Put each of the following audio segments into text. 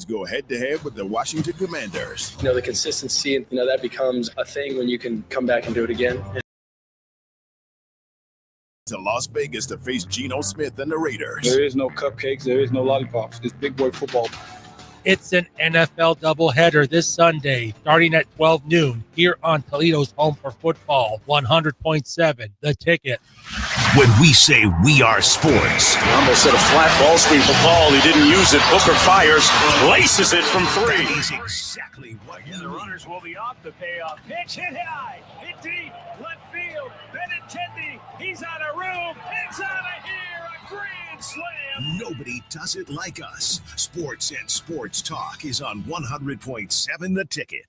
Falcons go head-to-head with the Washington Commanders. The consistency, that becomes a thing when you can come back and do it again. To Las Vegas to face Geno Smith and the Raiders. There is no cupcakes. There is no lollipops. It's big boy football. It's an NFL doubleheader this Sunday, starting at 12 noon, here on Toledo's Home for Football, 100.7 The Ticket. When we say we are sports. He almost hit a flat ball screen for Paul. He didn't use it. Booker fires, laces it from three. That is exactly what the runners will be off the payoff. Pitch hit high, hit deep, left field. Benintendi, he's out of room. It's out of here. A grand slam. Nobody does it like us. Sports and Sports Talk is on 100.7 The Ticket.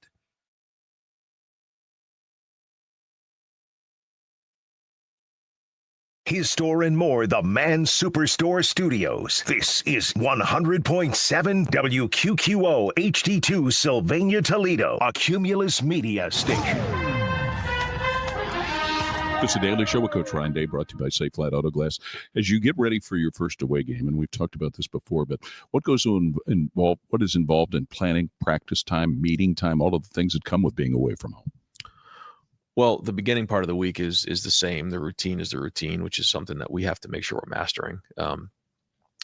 His Store and More, the Man Superstore Studios. This is 100.7 WQQO HD2 Sylvania, Toledo, a Cumulus Media station. It's a daily show with Coach Ryan Day, brought to you by Safe Flight Auto Glass. As you get ready for your first away game, and we've talked about this before, but what goes on involved? What is involved in planning, practice time, meeting time, all of the things that come with being away from home? Well, the beginning part of the week is the same. The routine is the routine, which is something that we have to make sure we're mastering.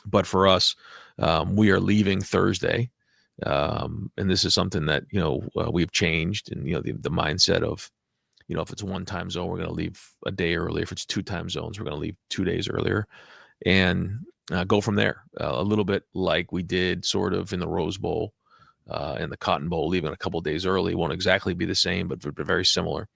But for us, we are leaving Thursday, and this is something that we've changed, and the mindset of if it's one time zone, we're going to leave a day early. If it's two time zones, we're going to leave 2 days earlier, and go from there. A little bit like we did sort of in the Rose Bowl and the Cotton Bowl, leaving a couple of days early. Won't exactly be the same, but very similar.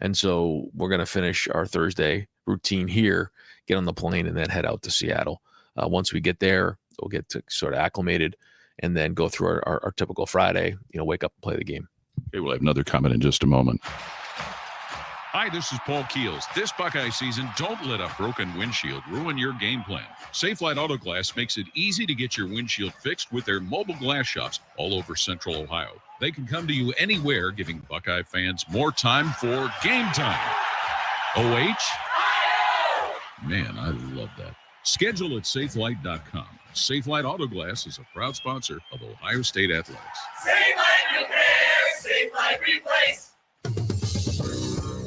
And so we're going to finish our Thursday routine here, get on the plane, and then head out to Seattle. Once we get there, we'll get to sort of acclimated and then go through our typical Friday, wake up and play the game. Okay, we'll have another comment in just a moment. Hi, this is Paul Keels. This Buckeye season, don't let a broken windshield ruin your game plan. Safe Flight Auto Glass makes it easy to get your windshield fixed with their mobile glass shops all over Central Ohio. They can come to you anywhere, giving Buckeye fans more time for game time. OH? Man, I love that. Schedule at SafeLight.com. Safe Light Auto Glass is a proud sponsor of Ohio State Athletics. Safe Light Repair, Safe Light Replace.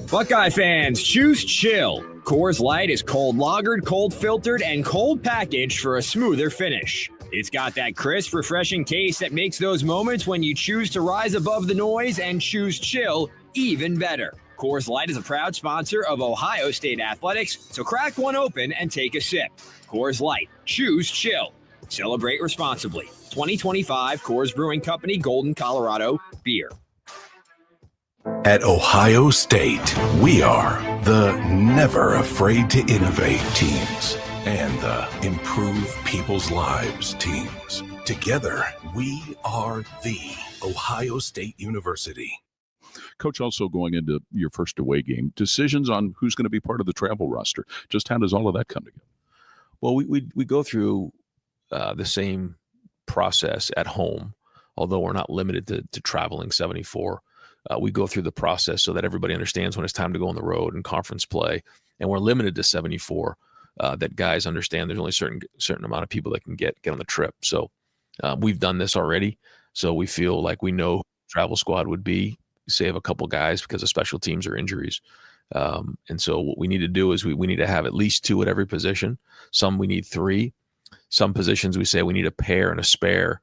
Buckeye fans, choose chill. Coors Light is cold lagered, cold filtered, and cold packaged for a smoother finish. It's got that crisp, refreshing taste that makes those moments when you choose to rise above the noise and choose chill even better. Coors Light is a proud sponsor of Ohio State Athletics, so crack one open and take a sip. Coors Light, choose chill. Celebrate responsibly. 2025 Coors Brewing Company, Golden, Colorado, beer. At Ohio State, we are the never afraid to innovate teams and the improve people's lives teams. Together, we are the Ohio State University. Coach, also going into your first away game, decisions on who's going to be part of the travel roster. Just how does all of that come together? Well, we go through the same process at home, although we're not limited to traveling 74. We go through the process so that everybody understands when it's time to go on the road and conference play, and we're limited to 74. That guys understand there's only certain amount of people that can get on the trip. So we've done this already, so we feel like we know who the travel squad would be, save a couple guys because of special teams or injuries. And so what we need to do is we need to have at least 2 at every position. Some we need 3. Some positions we say we need a pair and a spare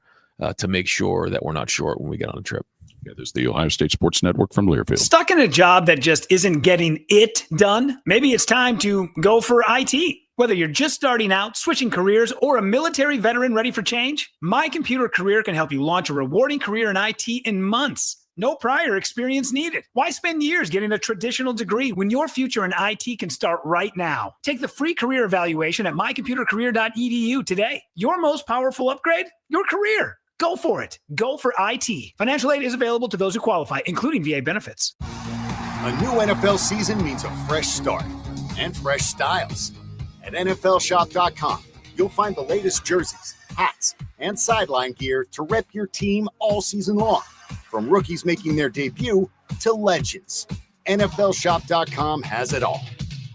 to make sure that we're not short when we get on a trip. Yeah, there's the Ohio State Sports Network from Learfield. Stuck in a job that just isn't getting it done? Maybe it's time to go for IT. Whether you're just starting out, switching careers, or a military veteran ready for change, My Computer Career can help you launch a rewarding career in IT in months. No prior experience needed. Why spend years getting a traditional degree when your future in IT can start right now? Take the free career evaluation at mycomputercareer.edu today. Your most powerful upgrade? Your career. Go for it. Go for IT. Financial aid is available to those who qualify, including VA benefits. A new NFL season means a fresh start and fresh styles. At NFLshop.com, you'll find the latest jerseys, hats, and sideline gear to rep your team all season long. From rookies making their debut to legends, NFLshop.com has it all.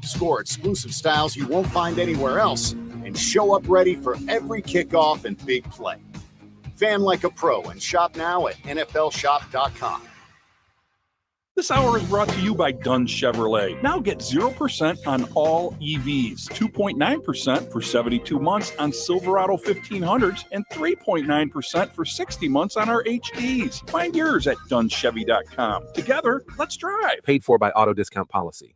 Score exclusive styles you won't find anywhere else and show up ready for every kickoff and big play. Fan like a pro and shop now at NFLshop.com. This hour is brought to you by Dunn Chevrolet. Now get 0% on all EVs, 2.9% for 72 months on Silverado 1500s, and 3.9% for 60 months on our HDs. Find yours at DunnChevy.com. Together, let's drive. Paid for by Auto Discount Policy.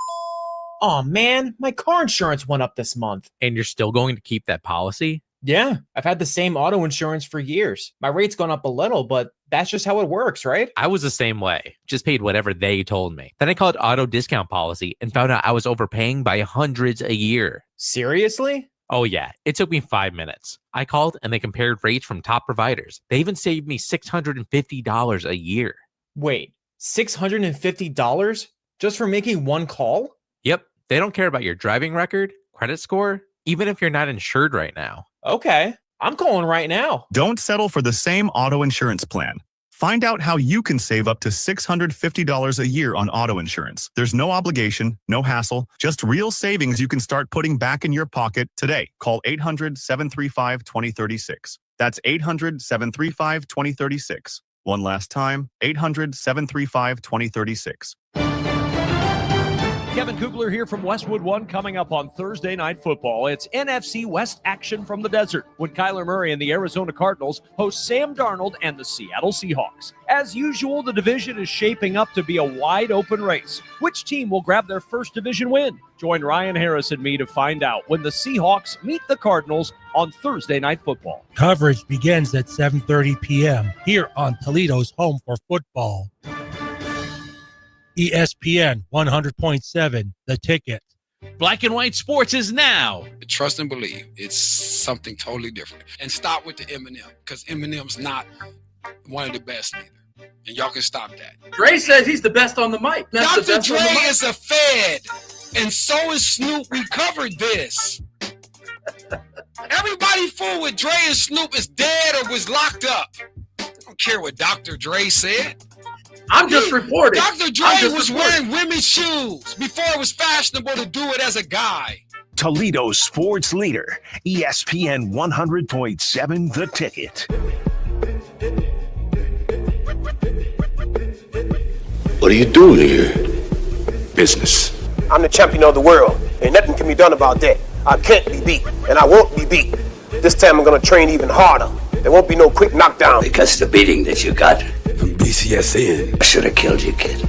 Oh man, my car insurance went up this month. And you're still going to keep that policy? Yeah, I've had the same auto insurance for years. My rate's gone up a little, but that's just how it works, right? I was the same way. Just paid whatever they told me. Then I called Auto Discount Policy and found out I was overpaying by hundreds a year. Seriously? Oh yeah, it took me 5 minutes. I called and they compared rates from top providers. They even saved me $650 a year. Wait, $650 just for making one call? Yep, they don't care about your driving record, credit score, even if you're not insured right now. Okay, I'm calling right now. Don't settle for the same auto insurance plan. Find out how you can save up to $650 a year on auto insurance. There's no obligation, no hassle, just real savings you can start putting back in your pocket today. Call 800-735-2036. That's 800-735-2036. One last time, 800-735-2036. Kevin Kugler here from Westwood One, coming up on Thursday Night Football. It's NFC West action from the desert when Kyler Murray and the Arizona Cardinals host Sam Darnold and the Seattle Seahawks. As usual, the division is shaping up to be a wide-open race. Which team will grab their first division win? Join Ryan Harris and me to find out when the Seahawks meet the Cardinals on Thursday Night Football. Coverage begins at 7:30 p.m. here on Toledo's home for football. ESPN 100.7, The Ticket. Black and White Sports is now. Trust and believe. It's something totally different. And stop with the Eminem, because Eminem's not one of the best either. And y'all can stop that. Dre says he's the best on the mic. Dr. Dre is a Fed, and so is Snoop. We covered this. Everybody fool with Dre and Snoop is dead or was locked up. I don't care what Dr. Dre said. I'm just reporting. Dr. Dre was wearing women's shoes before it was fashionable to do it as a guy. Toledo's sports leader, ESPN 100.7, The Ticket. What are you doing here? Business. I'm the champion of the world, and nothing can be done about that. I can't be beat, and I won't be beat. This time I'm going to train even harder. There won't be no quick knockdown. Because the beating that you got from BCSN, I should have killed you, kid.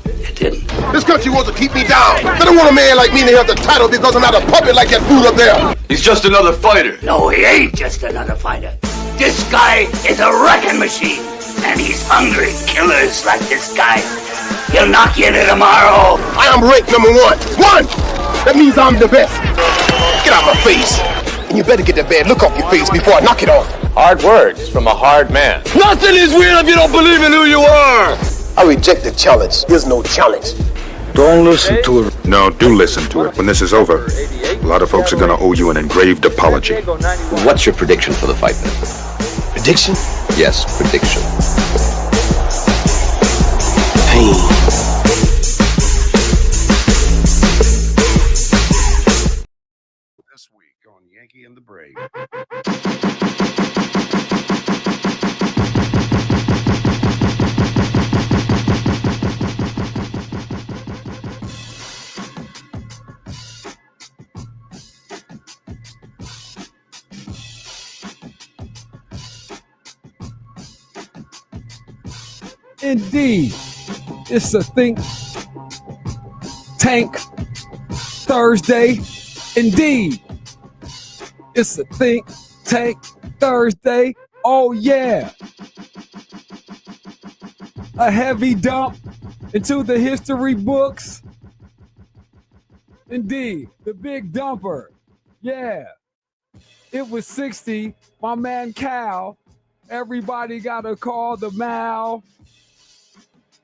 You didn't. This country wants to keep me down. They don't want a man like me to have the title because I'm not a puppet like that fool up there. He's just another fighter. No, he ain't just another fighter. This guy is a wrecking machine, and he's hungry. Killers like this guy, he'll knock you into tomorrow. I am ranked number one. One! That means I'm the best. Get out my face. And you better get that bad look off your face before I knock it off. Hard words from a hard man. Nothing is real if you don't believe in who you are. I reject the challenge. There's no challenge. Don't listen to it. No, do listen to it. When this is over, a lot of folks are going to owe you an engraved apology. What's your prediction for the fight then? Prediction? Yes, prediction. Pain. This week on Yankee and the Brave. Indeed, it's a Think Tank Thursday. Indeed, it's a Think Tank Thursday. Oh yeah, a heavy dump into the history books. Indeed, the big dumper. Yeah, it was 60. My man Cal. Everybody got a call the Mal.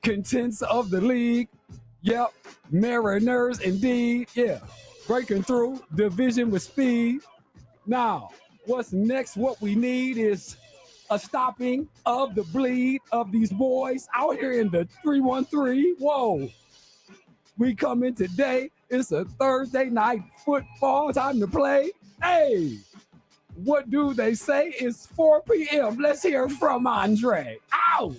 Contents of the league. Yep. Mariners, indeed. Yeah. Breaking through. Division with speed. Now, what's next? What we need is a stopping of the bleed of these boys out here in the 313. Whoa. We come in today. It's a Thursday night football. Time to play. Hey. What do they say? It's 4 p.m. Let's hear from Andre. Ow!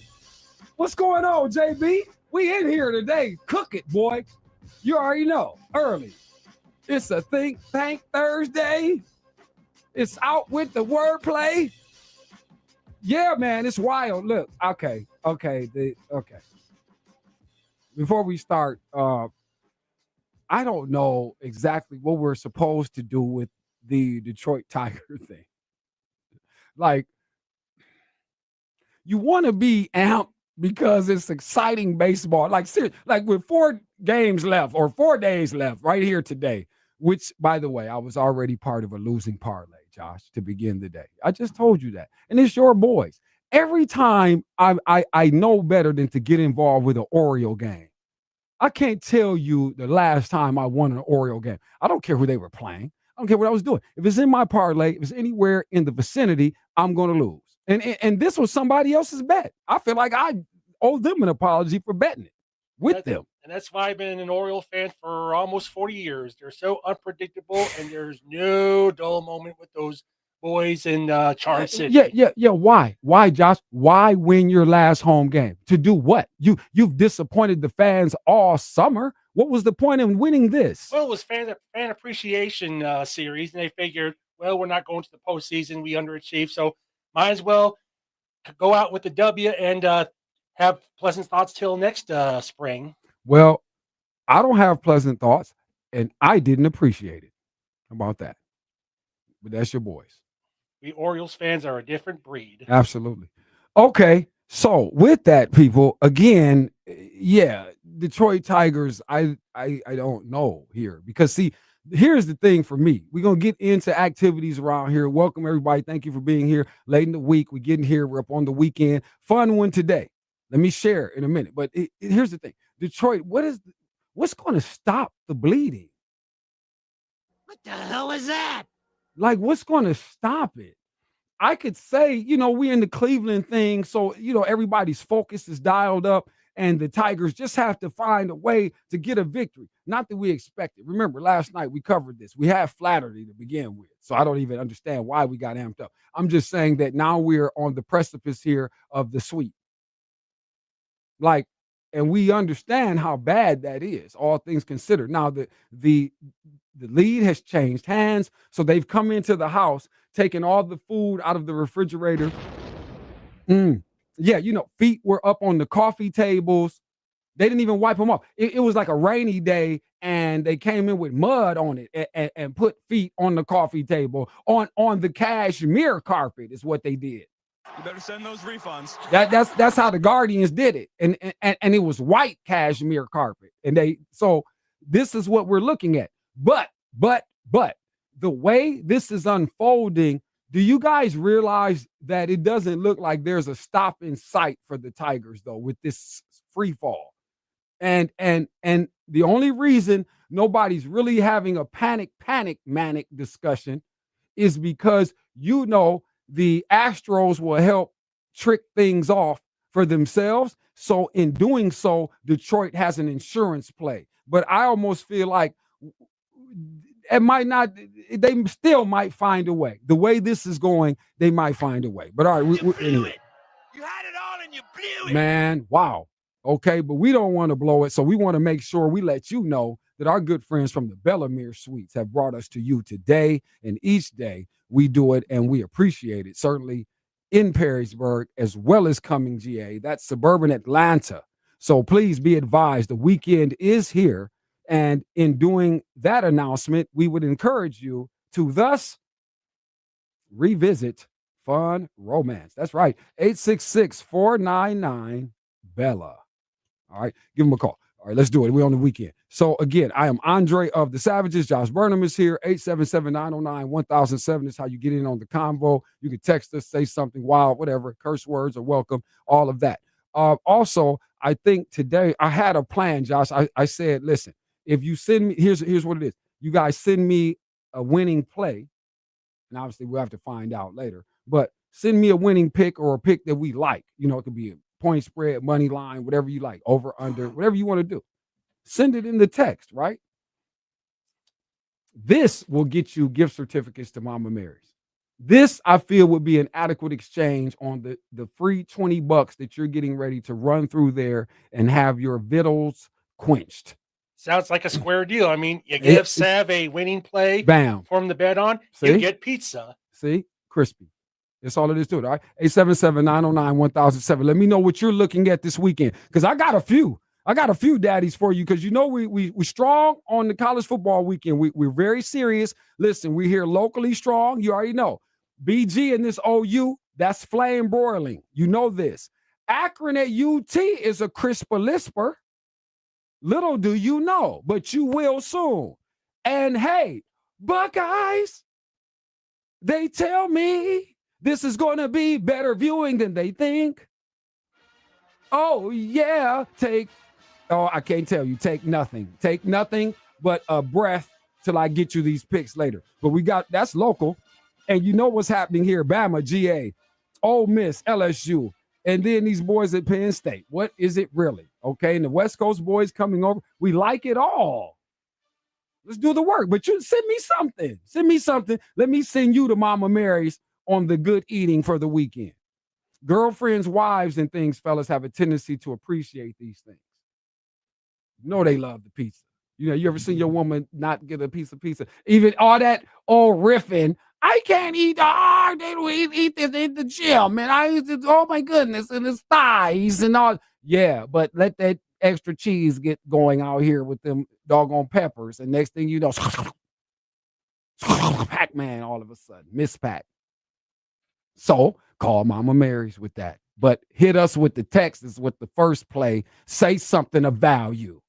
What's going on, JB? We in here today. Cook it, boy. You already know. Early. It's a Think Tank Thursday. It's out with the wordplay. Yeah, man, it's wild. Look, okay. Before we start, I don't know exactly what we're supposed to do with the Detroit Tiger thing. Like, you want to be amped because it's exciting baseball. Like, seriously, like with 4 games left or 4 days left right here today, which, by the way, I was already part of a losing parlay, Josh, to begin the day. I just told you that. And it's your boys. Every time I know better than to get involved with an Oriole game. I can't tell you the last time I won an Oriole game. I don't care who they were playing. I don't care what I was doing. If it's in my parlay, if it's anywhere in the vicinity, I'm going to lose. And this was somebody else's bet. I feel like I owe them an apology for betting it with them. And that's why I've been an Oriole fan for almost 40 years. They're so unpredictable, and there's no dull moment with those boys in Charm City. Yeah. Why, Josh? Why win your last home game? To do what? You've disappointed the fans all summer. What was the point in winning this? Well, it was fan appreciation series, and they figured, well, we're not going to the postseason. We underachieved, so might as well go out with the W and have pleasant thoughts till next spring. Well, I don't have pleasant thoughts, and I didn't appreciate it. How about that? But that's your boys. We Orioles fans are a different breed. Absolutely. Okay, so with that, people, again, yeah, Detroit Tigers, I don't know here because, see, here's the thing for me. We're going to get into activities around here. Welcome, everybody. Thank you for being here late in the week. We're getting here. We're up on the weekend. Fun one today. Let me share in a minute. But here's the thing. Detroit, what's going to stop the bleeding? What the hell is that? Like, what's going to stop it? I could say, we're in the Cleveland thing, so, everybody's focus is dialed up, and the Tigers just have to find a way to get a victory. Not that we expect it. Remember, last night we covered this. We had Flattery to begin with, so I don't even understand why we got amped up. I'm just saying that now we're on the precipice here of the sweep. Like, and we understand how bad that is, all things considered. Now, the lead has changed hands, so they've come into the house, taking all the food out of the refrigerator. Yeah, feet were up on the coffee tables. They didn't even wipe them off. It was like a rainy day, and they came in with mud on it and put feet on the coffee table, on the cashmere carpet is what they did. You better send those refunds. That's how the Guardians did it, and it was white cashmere carpet, so this is what we're looking at. But the way this is unfolding, do you guys realize that it doesn't look like there's a stop in sight for the Tigers though with this free fall? And the only reason nobody's really having a manic discussion is because the Astros will help trick things off for themselves. So in doing so, Detroit has an insurance play. But I almost feel like it might not, they still might find a way. The way this is going, they might find a way. But all right, anyway. You had it all and you blew it. Man, wow. Okay, but we don't want to blow it. So we want to make sure we let you know that our good friends from the Bellamere Suites have brought us to you today, and each day we do it and we appreciate it. Certainly in Perrysburg as well as Cumming, GA. That's suburban Atlanta. So please be advised the weekend is here. And in doing that announcement, we would encourage you to thus revisit Fun Romance. That's right. 866-499-BELLA. All right. Give them a call. All right, let's do it. We're on the weekend. So again, I am Andre of the Savages. Josh Burnham is here. 877-909-1007 is how you get in on the convo. You can text us, say something wild, whatever. Curse words are welcome. All of that. Also, I think today I had a plan, Josh. I said, listen, if you send me, here's what it is. You guys send me a winning play, and obviously we'll have to find out later, but send me a winning pick or a pick that we like. It could be a point spread, money line, whatever you like, over, under, whatever you want to do. Send it in the text, right? This will get you gift certificates to Mama Mary's. This, I feel, would be an adequate exchange on the free $20 that you're getting ready to run through there and have your vittles quenched. Sounds like a square deal. I mean, you give Sav a winning play, bam, for him to bet on, See? you get pizza. See? Crispy. That's all it is to it. All right. 877-909-1007. Let me know what you're looking at this weekend. Because I got a few. I got a few daddies for you because we strong on the college football weekend. We're very serious. Listen, we're here locally strong. You already know. BG and this OU, that's flame broiling. You know this. Akron at UT is a crisper lisper. Little do you know, but you will soon. And hey, Buckeyes, they tell me this is going to be better viewing than they think. Oh, yeah. I can't tell you. Take nothing. Take nothing but a breath till I get you these picks later. But that's local. And you know what's happening here. Bama, GA, Ole Miss, LSU, and then these boys at Penn State. What is it really? Okay, and the West Coast boys coming over. We like it all. Let's do the work. But you send me something. Send me something. Let me send you to Mama Mary's on the good eating for the weekend. Girlfriends, wives, and things, fellas, have a tendency to appreciate these things. You know they love the pizza. You know, you ever seen your woman not get a piece of pizza? Even all that old riffing. I can't eat eat this in the gym, man. I eat this, oh my goodness, and his thighs and all. Yeah, but let that extra cheese get going out here with them doggone peppers. And next thing you know, Pac-Man all of a sudden, Miss Pac. So call Mama Mary's with that. But hit us with the Texas with the first play. Say something of value.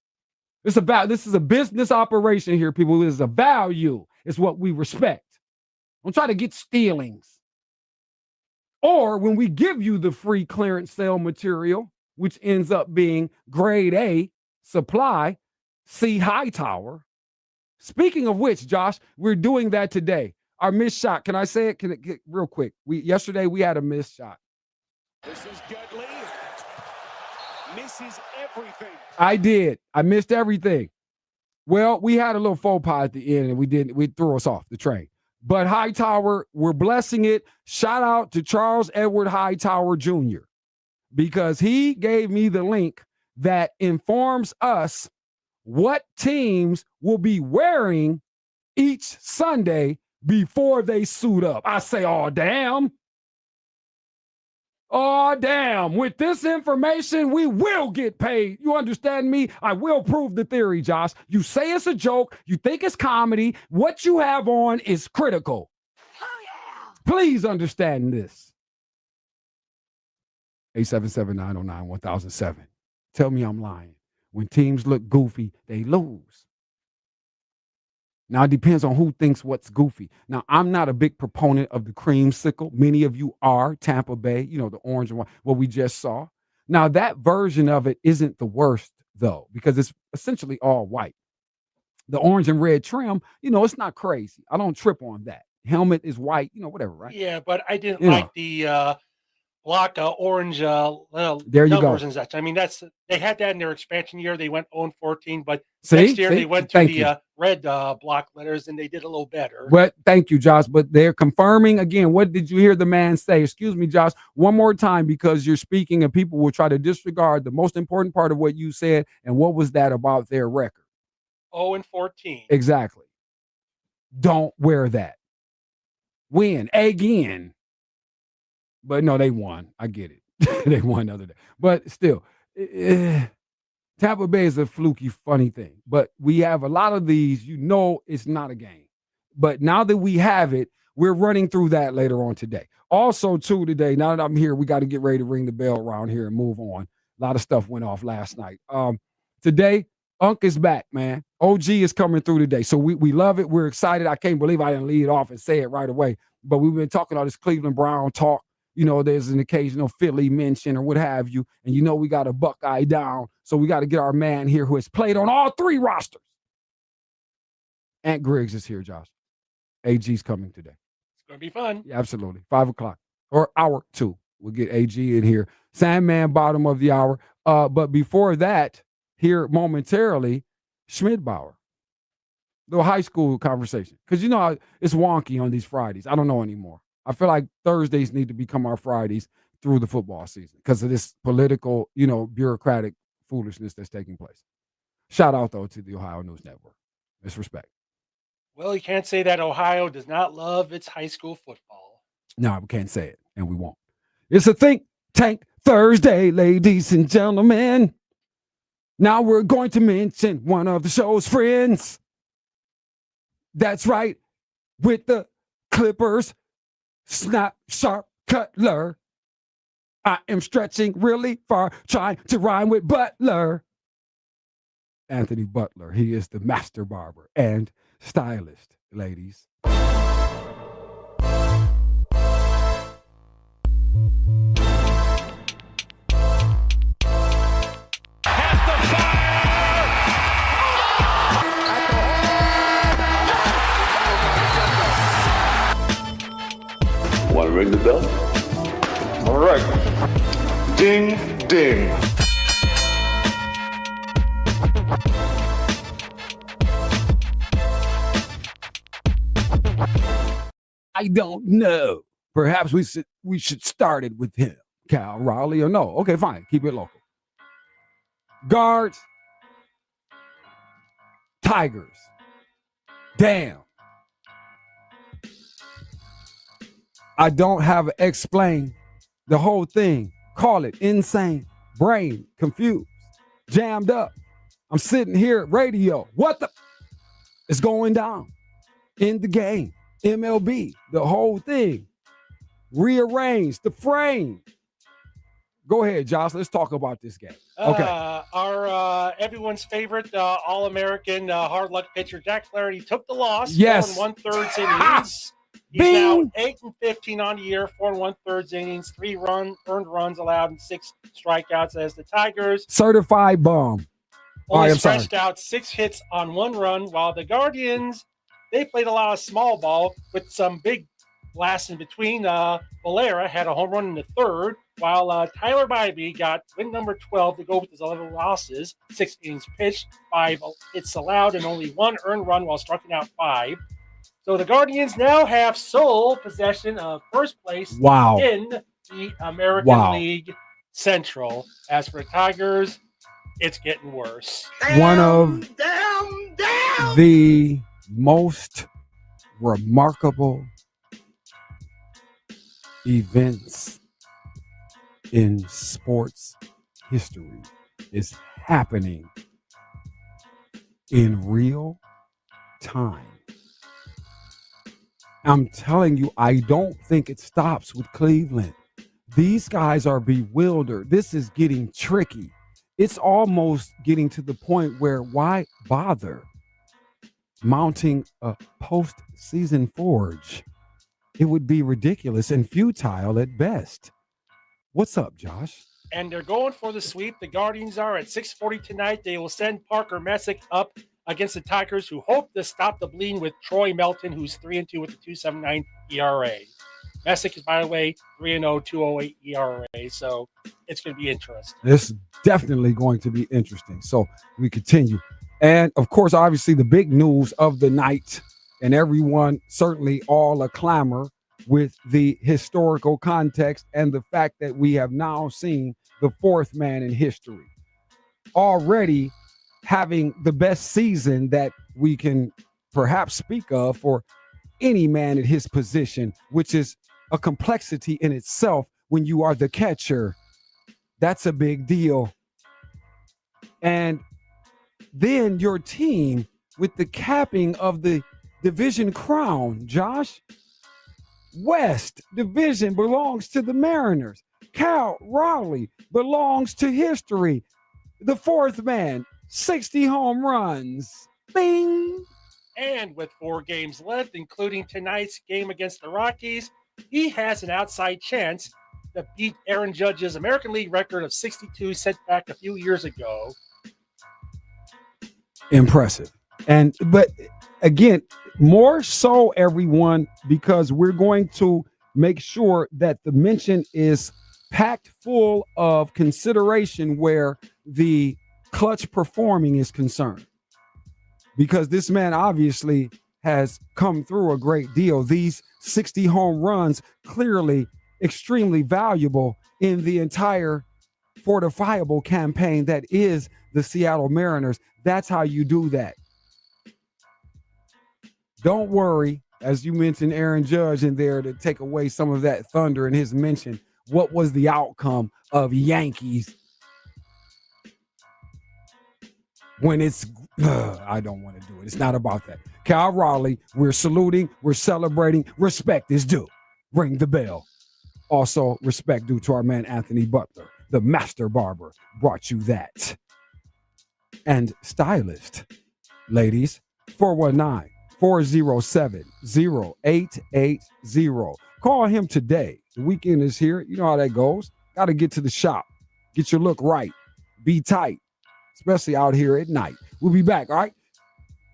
This is a business operation here, people. It is a value. It's what we respect. Don't try to get stealings. Or when we give you the free clearance sale material, which ends up being grade A supply, C Hightower. Speaking of which, Josh, we're doing that today. Our missed shot. Can I say it? Real quick? Yesterday we had a missed shot. This is Gutley. Misses everything. I did. I missed everything. Well, we had a little faux pas at the end, and we threw us off the train. But Hightower, we're blessing it. Shout out to Charles Edward Hightower Jr. because he gave me the link that informs us what teams will be wearing each Sunday before they suit up. I say, oh, damn. Oh, damn. With this information, we will get paid. You understand me? I will prove the theory, Josh. You say it's a joke. You think it's comedy. What you have on is critical. Oh, yeah. Please understand this. 877-909-1007. Tell me I'm lying. When teams look goofy, they lose. Now, it depends on who thinks what's goofy. Now, I'm not a big proponent of the creamsicle. Many of you are. Tampa Bay, the orange and white, what we just saw. Now, that version of it isn't the worst, though, because it's essentially all white. The orange and red trim, it's not crazy. I don't trip on that. Helmet is white, whatever, right? Yeah, but I didn't like the block orange there you numbers go. and such. I mean, they had that in their expansion year. They went 0-14, but See? next year they went to Thank the you. red block letters, and they did a little better. But thank you, Josh. But they're confirming again. What did you hear the man say? Excuse me, Josh, one more time, because you're speaking and people will try to disregard the most important part of what you said. And what was that about their record? 0-14. Exactly. Don't wear that. Win again. But no, they won. I get it. They won the other day. But still, Tampa Bay is a fluky, funny thing. But we have a lot of these, it's not a game. But now that we have it, we're running through that later on today. Also, too, today, now that I'm here, we got to get ready to ring the bell around here and move on. A lot of stuff went off last night. Today, Unc is back, man. OG is coming through today. So we love it. We're excited. I can't believe I didn't lead off and say it right away. But we've been talking all this Cleveland Brown talk. There's an occasional Philly mention or what have you. And we got a Buckeye down. So we got to get our man here who has played on all three rosters. Aunt Griggs is here, Josh. AG's coming today. It's going to be fun. Yeah, absolutely. 5 o'clock or hour 2. We'll get AG in here. Sandman, bottom of the hour. But before that, here momentarily, Schmidbauer. Little high school conversation. Because, it's wonky on these Fridays. I don't know anymore. I feel like Thursdays need to become our Fridays through the football season because of this political, bureaucratic foolishness that's taking place. Shout out, though, to the Ohio News Network. Respect. Well, you can't say that Ohio does not love its high school football. No, we can't say it, and we won't. It's a Think Tank Thursday, ladies and gentlemen. Now we're going to mention one of the show's friends. That's right, with the Clippers, snap, sharp, cutler. I am stretching really far, trying to rhyme with Butler. Anthony Butler, he is the master barber and stylist, ladies. Want to ring the bell? All right. Ding, ding. I don't know. Perhaps we should start it with him, Cal Raleigh, or no? Okay, fine. Keep it local. Guards. Tigers. Damn. I don't have to explain the whole thing. Call it insane. Brain confused. Jammed up. I'm sitting here at radio. What the? It's going down in the game. MLB, the whole thing. Rearrange the frame. Go ahead, Josh. Let's talk about this game. Okay. Our everyone's favorite All-American hard luck pitcher, Jack Flaherty, took the loss. Yes. 4 1/3 innings. He's now 8-15 on the year, 4 1/3 innings, 3 earned runs allowed, and 6 strikeouts as the Tigers. Certified bomb. Only stretched out 6 hits on 1 run, while the Guardians, they played a lot of small ball with some big blasts in between. Valera had a home run in the 3rd, while Tyler Bybee got win number 12 to go with his 11 losses, 6 innings pitched, 5 hits allowed, and only 1 earned run while striking out 5. So the Guardians now have sole possession of first place in the American League Central. As for the Tigers, it's getting worse. One of the most remarkable events in sports history is happening in real time. I'm telling you, I don't think it stops with Cleveland. These guys are bewildered. This is getting tricky. It's almost getting to the point where why bother mounting a postseason forge? It would be ridiculous and futile at best. What's up, Josh? And they're going for the sweep. The Guardians are at 6:40 tonight. They will send Parker Messick up against the Tigers, who hope to stop the bleeding with Troy Melton, who's 3-2 with a 2.79 ERA. Messick is, by the way, 3-0, 2.08 ERA. So it's going to be interesting. It's definitely going to be interesting. So we continue. And, of course, obviously the big news of the night, and everyone certainly all a clamor with the historical context and the fact that we have now seen the 4th man in history already having the best season that we can perhaps speak of for any man at his position, which is a complexity in itself when you are the catcher. That's a big deal. And then your team with the capping of the division crown, Josh. West Division belongs to the Mariners. Cal Raleigh belongs to history. The 4th man, 60 home runs. Bing! And with 4 games left, including tonight's game against the Rockies, he has an outside chance to beat Aaron Judge's American League record of 62 set back a few years ago. Impressive. But again, more so, everyone, because we're going to make sure that the mention is packed full of consideration where the clutch performing is concerned. Because this man obviously has come through a great deal. These 60 home runs clearly extremely valuable in the entire fortifiable campaign that is the Seattle Mariners. That's how you do that. Don't worry, as you mentioned Aaron Judge in there to take away some of that thunder in his mention. What was the outcome of Yankees when it's, I don't want to do it. It's not about that. Cal Raleigh, we're saluting, we're celebrating. Respect is due. Ring the bell. Also, respect due to our man Anthony Butler, the master barber, brought you that. And stylist, ladies, 419-407-0880. Call him today. The weekend is here. You know how that goes. Got to get to the shop. Get your look right. Be tight, especially out here at night. We'll be back, all right?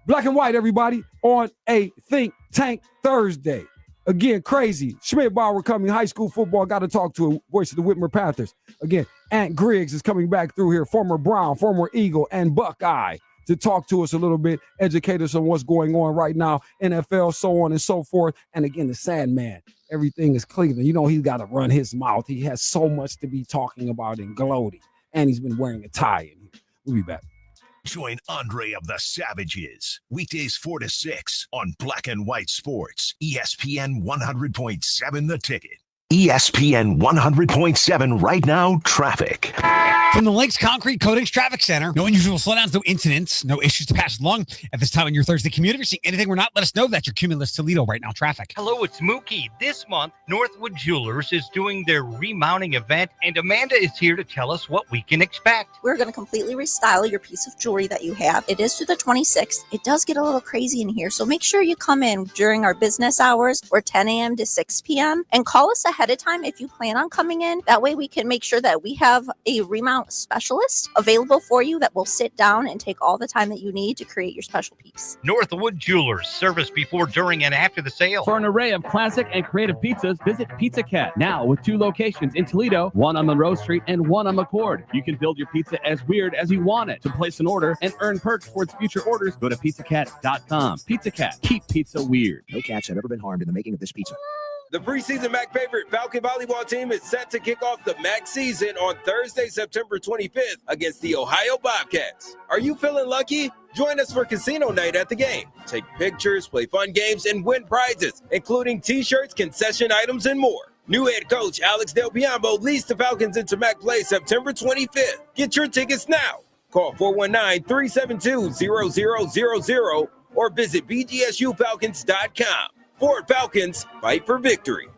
Black and white, everybody, on a Think Tank Thursday. Again, crazy. Schmidbauer coming, high school football. Got to talk to a voice of the Whitmer Panthers. Again, Aunt Griggs is coming back through here, former Brown, former Eagle, and Buckeye, to talk to us a little bit, educate us on what's going on right now, NFL, so on and so forth. And again, the Sandman. Everything is Cleveland. You know, he's got to run his mouth. He has so much to be talking about and gloating. And he's been wearing a tie in here. We'll be back. Join Andre of the Savages, weekdays 4 to 6 on Black and White Sports, ESPN 100.7 The Ticket. ESPN 100.7 right now, traffic. From the Lakes Concrete Coatings Traffic Center, no unusual slowdowns, no incidents, no issues to pass along at this time on your Thursday commute. If you're seeing anything we're not, let us know. That's your Cumulus Toledo right now traffic. Hello, it's Mookie. This month, Northwood Jewelers is doing their remounting event, and Amanda is here to tell us what we can expect. We're going to completely restyle your piece of jewelry that you have. It is through the 26th. It does get a little crazy in here, so make sure you come in during our business hours, or 10 a.m. to 6 p.m., and call us ahead of time if you plan on coming in. That way we can make sure that we have a remount specialist available for you that will sit down and take all the time that you need to create your special piece. Northwood Jewelers, service before, during, and after the sale. For an array of classic and creative pizzas, visit Pizza Cat, now with 2 locations in Toledo, one on Monroe Street and one on McCord. You can build your pizza as weird as you want it. To place an order and earn perks towards future orders, go to pizzacat.com. Pizza Cat, keep pizza weird. No cats have ever been harmed in the making of this pizza. The preseason MAC favorite Falcon volleyball team is set to kick off the MAC season on Thursday, September 25th against the Ohio Bobcats. Are you feeling lucky? Join us for casino night at the game. Take pictures, play fun games, and win prizes, including t-shirts, concession items, and more. New head coach Alex Del Biombo leads the Falcons into MAC play September 25th. Get your tickets now. Call 419-372-0000 or visit bgsufalcons.com. Ford Falcons, fight for victory.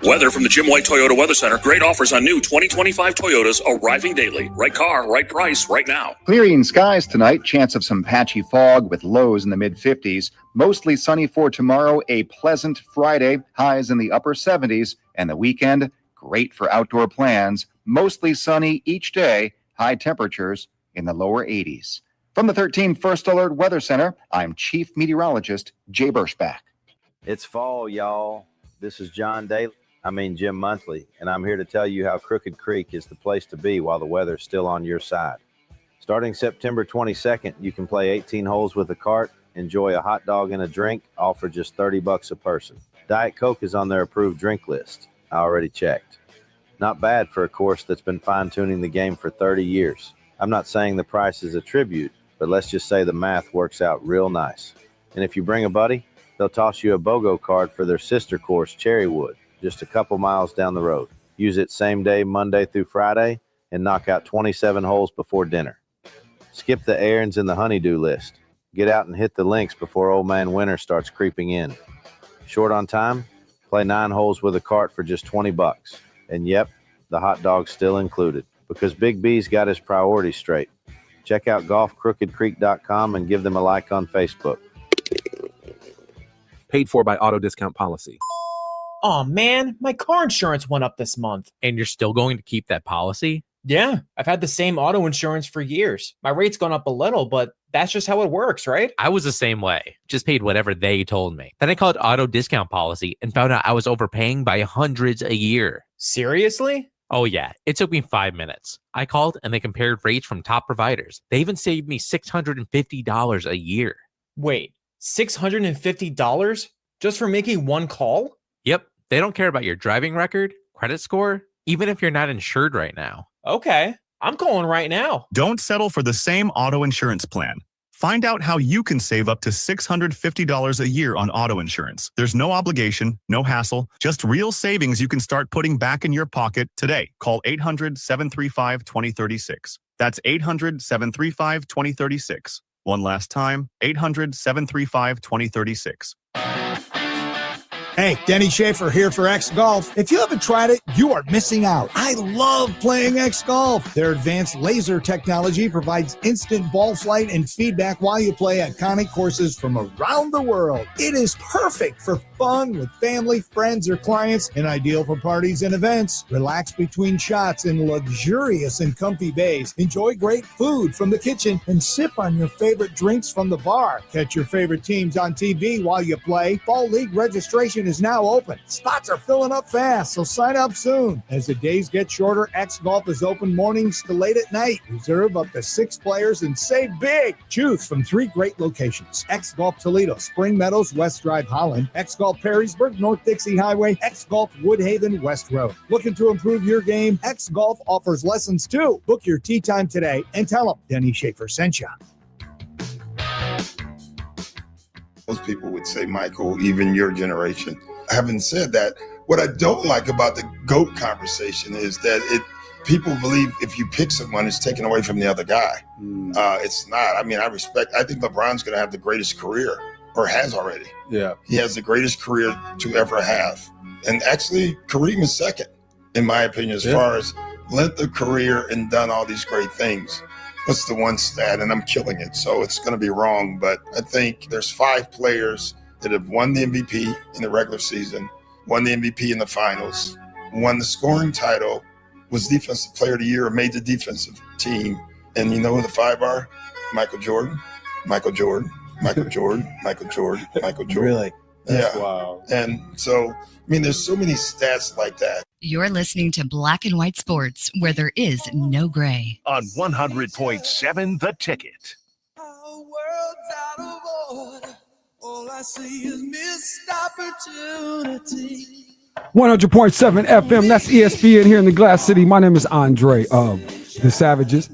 Weather from the Jim White Toyota Weather Center. Great offers on new 2025 Toyotas arriving daily. Right car, right price, right now. Clearing skies tonight. Chance of some patchy fog with lows in the mid-50s. Mostly sunny for tomorrow. A pleasant Friday. Highs in the upper 70s. And the weekend, great for outdoor plans. Mostly sunny each day. High temperatures in the lower 80s. From the 13 First Alert Weather Center, I'm Chief Meteorologist Jay Burschbach. It's fall, y'all. This is Jim Monthly, and I'm here to tell you how Crooked Creek is the place to be while the weather's still on your side. Starting September 22nd, you can play 18 holes with a cart, enjoy a hot dog and a drink, all for just $30 a person. Diet Coke is on their approved drink list. I already checked. Not bad for a course that's been fine-tuning the game for 30 years. I'm not saying the price is a tribute, but let's just say the math works out real nice. And if you bring a buddy, they'll toss you a BOGO card for their sister course, Cherrywood, just a couple miles down the road. Use it same day, Monday through Friday, and knock out 27 holes before dinner. Skip the errands and the honeydew list. Get out and hit the links before old man winter starts creeping in. Short on time? Play 9 holes with a cart for just $20. And yep, the hot dog's still included, because Big B's got his priorities straight. Check out golfcrookedcreek.com and give them a like on Facebook. Paid for by Auto Discount Policy. Oh man, my car insurance went up this month. And you're still going to keep that policy? Yeah, I've had the same auto insurance for years. My rate's gone up a little, but that's just how it works, right? I was the same way. Just paid whatever they told me. Then I called Auto Discount Policy and found out I was overpaying by hundreds a year. Seriously? Oh yeah, it took me 5 minutes. I called and they compared rates from top providers. They even saved me $650 a year. Wait, $650 just for making one call? Yep. They don't care about your driving record, credit score, even if you're not insured right now. Okay, I'm calling right now. Don't settle for the same auto insurance plan. Find out how you can save up to $650 a year on auto insurance. There's no obligation, no hassle, just real savings you can start putting back in your pocket today. Call 800-735-2036. That's 800-735-2036. One last time, 800-735-2036. Hey, Denny Schaefer here for X Golf. If you haven't tried it, you are missing out. I love playing X Golf. Their advanced laser technology provides instant ball flight and feedback while you play iconic courses from around the world. It is perfect for fun with family, friends, or clients, and ideal for parties and events. Relax between shots in luxurious and comfy bays. Enjoy great food from the kitchen and sip on your favorite drinks from the bar. Catch your favorite teams on TV while you play. Fall League registration is now open. Spots are filling up fast, so sign up soon. As the days get shorter, X Golf is open mornings to late at night. Reserve up to 6 players and save big. Choose from 3 great locations: X Golf Toledo, Spring Meadows, West Drive, Holland; X Golf Perrysburg, North Dixie Highway; X Golf Woodhaven, West Road. Looking to improve your game? X Golf offers lessons too. Book your tee time today and tell them Denny Schaefer sent you. Most people would say, Michael, even your generation. Having said that, what I don't like about the GOAT conversation is that people believe if you pick someone, it's taken away from the other guy. It's not. I mean, I think LeBron's going to have the greatest career, or has already. Yeah. He has the greatest career to ever have. And actually, Kareem is second, in my opinion, as far as length of career and done all these great things. What's the one stat? And I'm killing it, so it's going to be wrong. But I think there's 5 players that have won the MVP in the regular season, won the MVP in the finals, won the scoring title, was Defensive Player of the Year, or made the defensive team. And you know who the 5 are? Michael Jordan, Michael Jordan, Michael Jordan, Michael Jordan, Michael Jordan. Really? That's yeah. Wow. And so, I mean, there's so many stats like that. You're listening to Black and White Sports, where there is no gray. On 100.7 The Ticket. All I see is missed opportunity. 100.7 FM, that's ESPN here in the Glass City. My name is Andre of the Savages.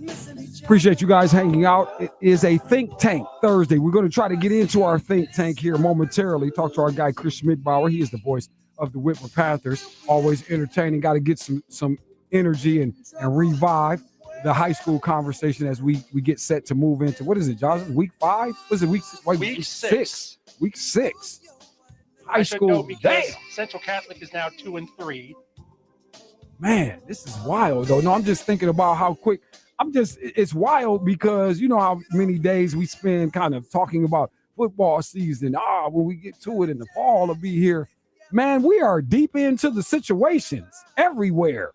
Appreciate you guys hanging out. It is a Think Tank Thursday. We're going to try to get into our Think Tank here momentarily. Talk to our guy, Chris Schmidbauer. He is the voice of the Whitmer Panthers. Always entertaining. Got to get some energy and revive the high school conversation as we get set to move into, what is it, Josh? Week 5? What is it, week 6? Week 6. High school. Damn. Central Catholic is now 2-3. Man, this is wild, though. No, I'm just thinking about how quick. It's wild because you know how many days we spend kind of talking about football season. When we get to it in the fall, it'll be here. Man, we are deep into the situations everywhere.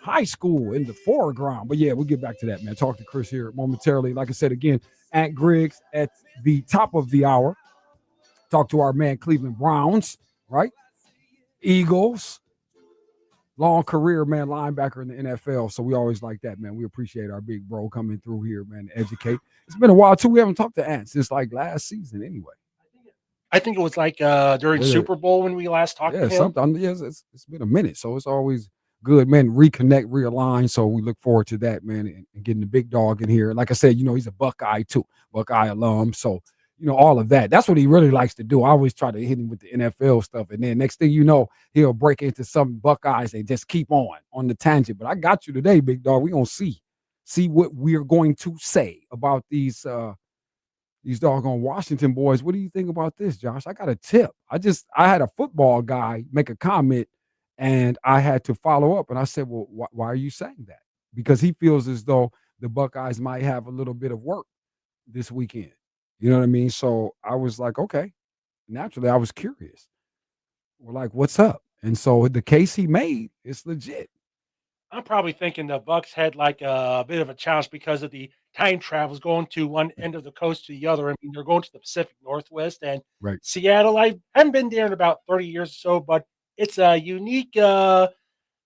High school in the foreground. But yeah, we'll get back to that, man. Talk to Chris here momentarily. Like I said, again, at Griggs at the top of the hour. Talk to our man, Cleveland Browns, right? Eagles. Long career, man, linebacker in the NFL. So we always like that, man. We appreciate our big bro coming through here, man, to educate. It's been a while, too. We haven't talked to Ant since, like, last season anyway. I think it was like during Super Bowl when we last talked to him. It's been a minute, so it's always good, man. Reconnect, realign. So we look forward to that, man, and getting the big dog in here. Like I said, you know, he's a Buckeye too, Buckeye alum. So, you know, all of that. That's what he really likes to do. I always try to hit him with the NFL stuff. And then next thing you know, he'll break into some Buckeyes and just keep on the tangent. But I got you today, big dog. We're going to see what we're going to say about these doggone Washington boys. What do you think about this, Josh? I got a tip. I had a football guy make a comment and I had to follow up. And I said, well, why are you saying that? Because he feels as though the Buckeyes might have a little bit of work this weekend. You know what I mean? So I was like, okay. Naturally, I was curious. We're like, what's up? And so the case he made is legit. I'm probably thinking the Bucks had like a bit of a challenge because of the time travels going to one end of the coast to the other. I mean, they're going to the Pacific Northwest and Seattle. I haven't been there in about 30 years or so, but it's a unique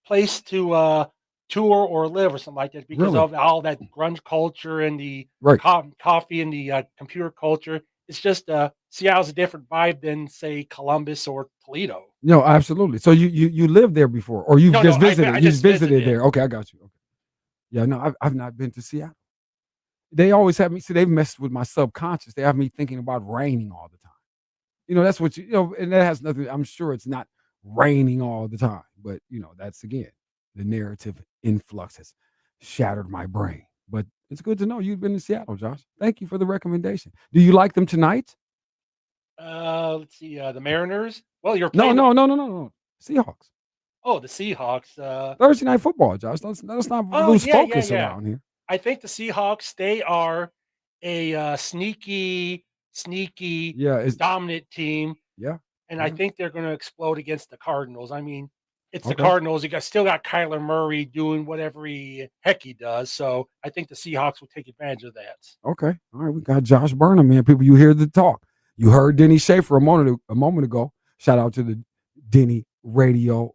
place to tour or live or something like that because of all that grunge culture and the coffee and the computer culture. It's just Seattle's a different vibe than say Columbus or Toledo. No, absolutely. So you lived there before, or you've just visited? I You just visited there. Okay, I got you. Okay. Yeah, no, I've not been to Seattle. They always have me. See, they've messed with my subconscious. They have me thinking about raining all the time. That's what and that has nothing. I'm sure it's not raining all the time, but that's again the narrative influx has shattered my brain. But it's good to know you've been in Seattle, Josh. Thank you for the recommendation. Do you like them tonight? Let's see, the Mariners. Well, you're No, playing. no. Seahawks. Oh, the Seahawks. Thursday night football, Josh. Let's not lose focus around here. I think the Seahawks, they are a sneaky, dominant team. Yeah. And I think they're going to explode against the Cardinals. I mean, it's the Okay. Cardinals. Still got Kyler Murray doing whatever heck he does. So I think the Seahawks will take advantage of that. Okay. All right. We got Josh Burnham, man. People, you hear the talk. You heard Denny Schaefer a moment ago. Shout out to the Denny Radio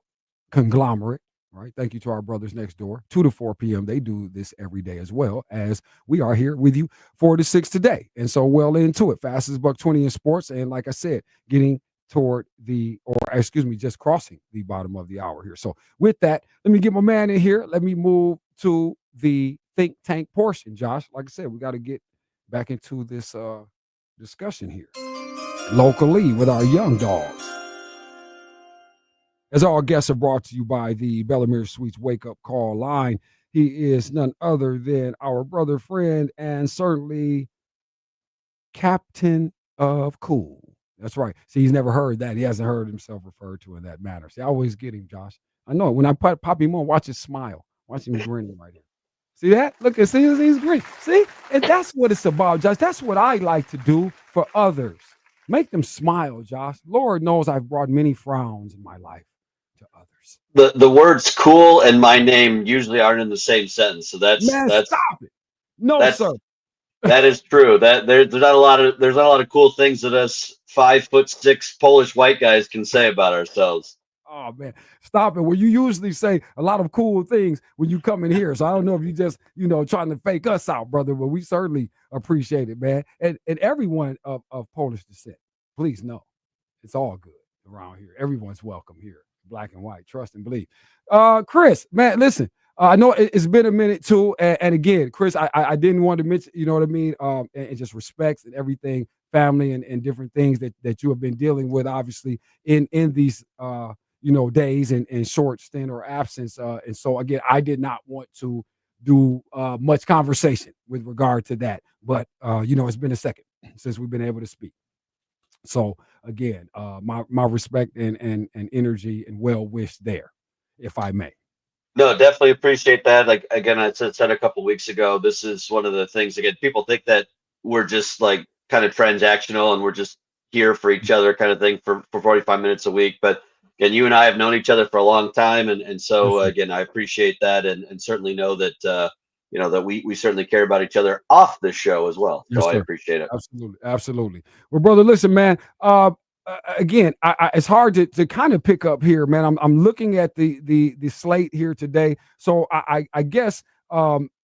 conglomerate. Right. Thank you to our brothers next door. 2 to 4 p.m. They do this every day as well, as we are here with you 4 to 6 today. And so well into it. Fastest $1.20 in sports. And like I said, getting toward just crossing the bottom of the hour here. So with that, let me get my man in here. Let me move to the think tank portion, Josh. Like I said, we got to get back into this discussion here locally with our young dogs. As all guests are brought to you by the Bellamere Suites Wake Up Call line. He is none other than our brother, friend, and certainly Captain of Cool. That's right. See, he's never heard that. He hasn't heard himself referred to in that manner. See, I always get him, Josh. I know. When I pop him on, watch his smile. Watch him grinning right here. See that? Look, he's grinning. See? And that's what it's about, Josh. That's what I like to do for others. Make them smile, Josh. Lord knows I've brought many frowns in my life to others. The words cool and my name usually aren't in the same sentence. So that's stop it. No, sir. That is true. That there's not a lot of cool things that us 5'6" Polish white guys can say about ourselves. Oh man, stop it. Well, you usually say a lot of cool things when you come in here. So I don't know if you just, trying to fake us out, brother, but we certainly appreciate it, man. And everyone of Polish descent, please know it's all good around here. Everyone's welcome here. Black and white, trust and believe. Chris, man, listen. I know it's been a minute too, and again, Chris, I didn't want to mention, you know what I mean, and just respects and everything, family and different things that you have been dealing with, obviously in these days and short stint or absence, and so again, I did not want to do much conversation with regard to that, but it's been a second since we've been able to speak. So again, my respect and energy and well wish there, if I may. No, definitely appreciate that. Like, again, I said a couple weeks ago, this is one of the things, again, people think that we're just like kind of transactional and we're just here for each other kind of thing for 45 minutes a week. But again, you and I have known each other for a long time. And so, again, I appreciate that and certainly know that, that we certainly care about each other off the show as well. So Yes, I sir. appreciate it. Absolutely. Well, brother, listen, man, again, it's hard to kind of pick up here, man. I'm looking at the slate here today. So I guess,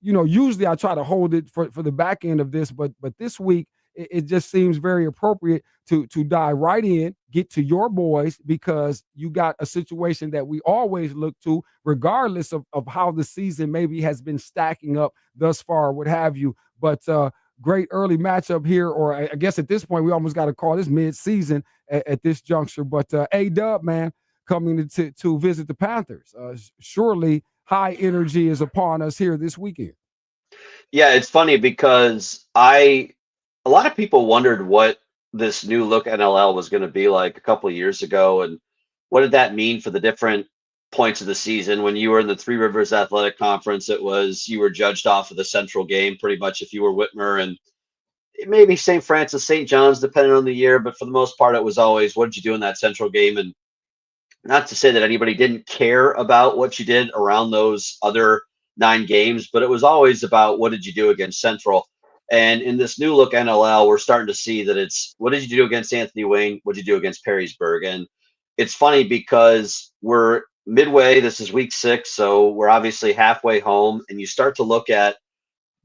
usually I try to hold it for the back end of this, but this week it just seems very appropriate to dive right in, get to your boys, because you got a situation that we always look to, regardless of how the season maybe has been stacking up thus far, what have you. But great early matchup here, or I guess at this point we almost got to call this mid-season at this juncture. But A-Dub, man, coming to visit the Panthers. Surely high energy is upon us here this weekend. Yeah, it's funny because a lot of people wondered what this new look NLL was going to be like a couple of years ago, and what did that mean for the different points of the season. When you were in the Three Rivers Athletic Conference, you were judged off of the Central game pretty much if you were Whitmer, and maybe St. Francis, St. John's, depending on the year, but for the most part, it was always, what did you do in that Central game? And not to say that anybody didn't care about what you did around those other 9 games, but it was always about what did you do against Central. And in this new look NLL, we're starting to see that it's what did you do against Anthony Wayne? What did you do against Perrysburg? And it's funny because we're midway. This is week 6, so we're obviously halfway home. And you start to look at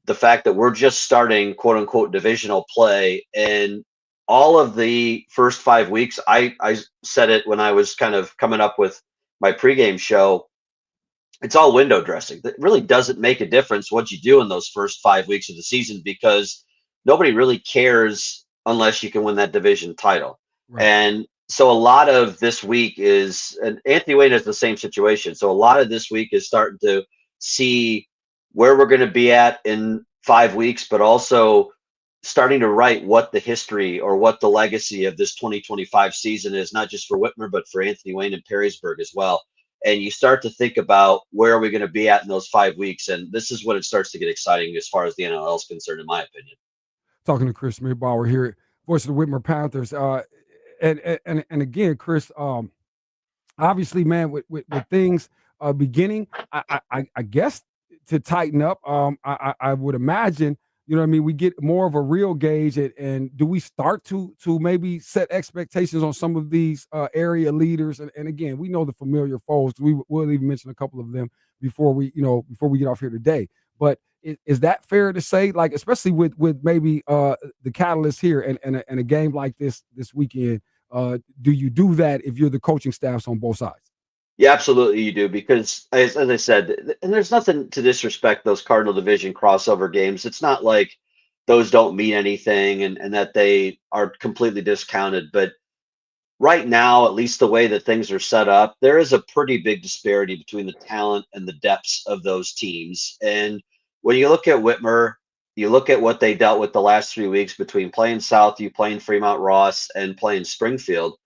the fact that we're just starting, quote unquote, divisional play. And all of the first 5 weeks, I said it when I was kind of coming up with my pregame show. It's all window dressing. It really doesn't make a difference what you do in those first 5 weeks of the season because nobody really cares unless you can win that division title. Right. And so a lot of this week is, and Anthony Wayne is the same situation. So a lot of this week is starting to see where we're going to be at in 5 weeks, but also starting to write what the history or what the legacy of this 2025 season is, not just for Whitmer, but for Anthony Wayne and Perrysburg as well. And you start to think about where are we going to be at in those 5 weeks. And this is when it starts to get exciting as far as the NLL is concerned, in my opinion. Talking to Chris Schmidbauer here, voice of the Whitmer Panthers. And again, Chris, obviously, man, with things beginning, I guess to tighten up, I would imagine, you know what I mean, we get more of a real gauge, and do we start to maybe set expectations on some of these area leaders? And again, we know the familiar foes. We'll even mention a couple of them before we get off here today. But is that fair to say, like, especially with maybe the catalyst here and a game like this weekend? Do you do that if you're the coaching staffs on both sides? Yeah, absolutely you do, because as I said, and there's nothing to disrespect those Cardinal Division crossover games. It's not like those don't mean anything and that they are completely discounted. But right now, at least the way that things are set up, there is a pretty big disparity between the talent and the depths of those teams. And when you look at Whitmer, you look at what they dealt with the last 3 weeks between playing Southview, playing Fremont Ross, and playing Springfield.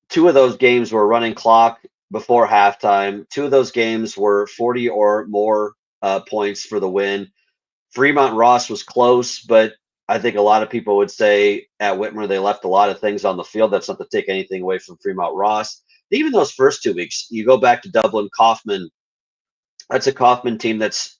2 of those games were running clock before halftime. 2 of those games were 40 or more points for the win. Fremont Ross was close, but I think a lot of people would say at Whitmer they left a lot of things on the field. That's not to take anything away from Fremont Ross. Even those first 2 weeks, you go back to Dublin Kaufman. That's a Kaufman team that's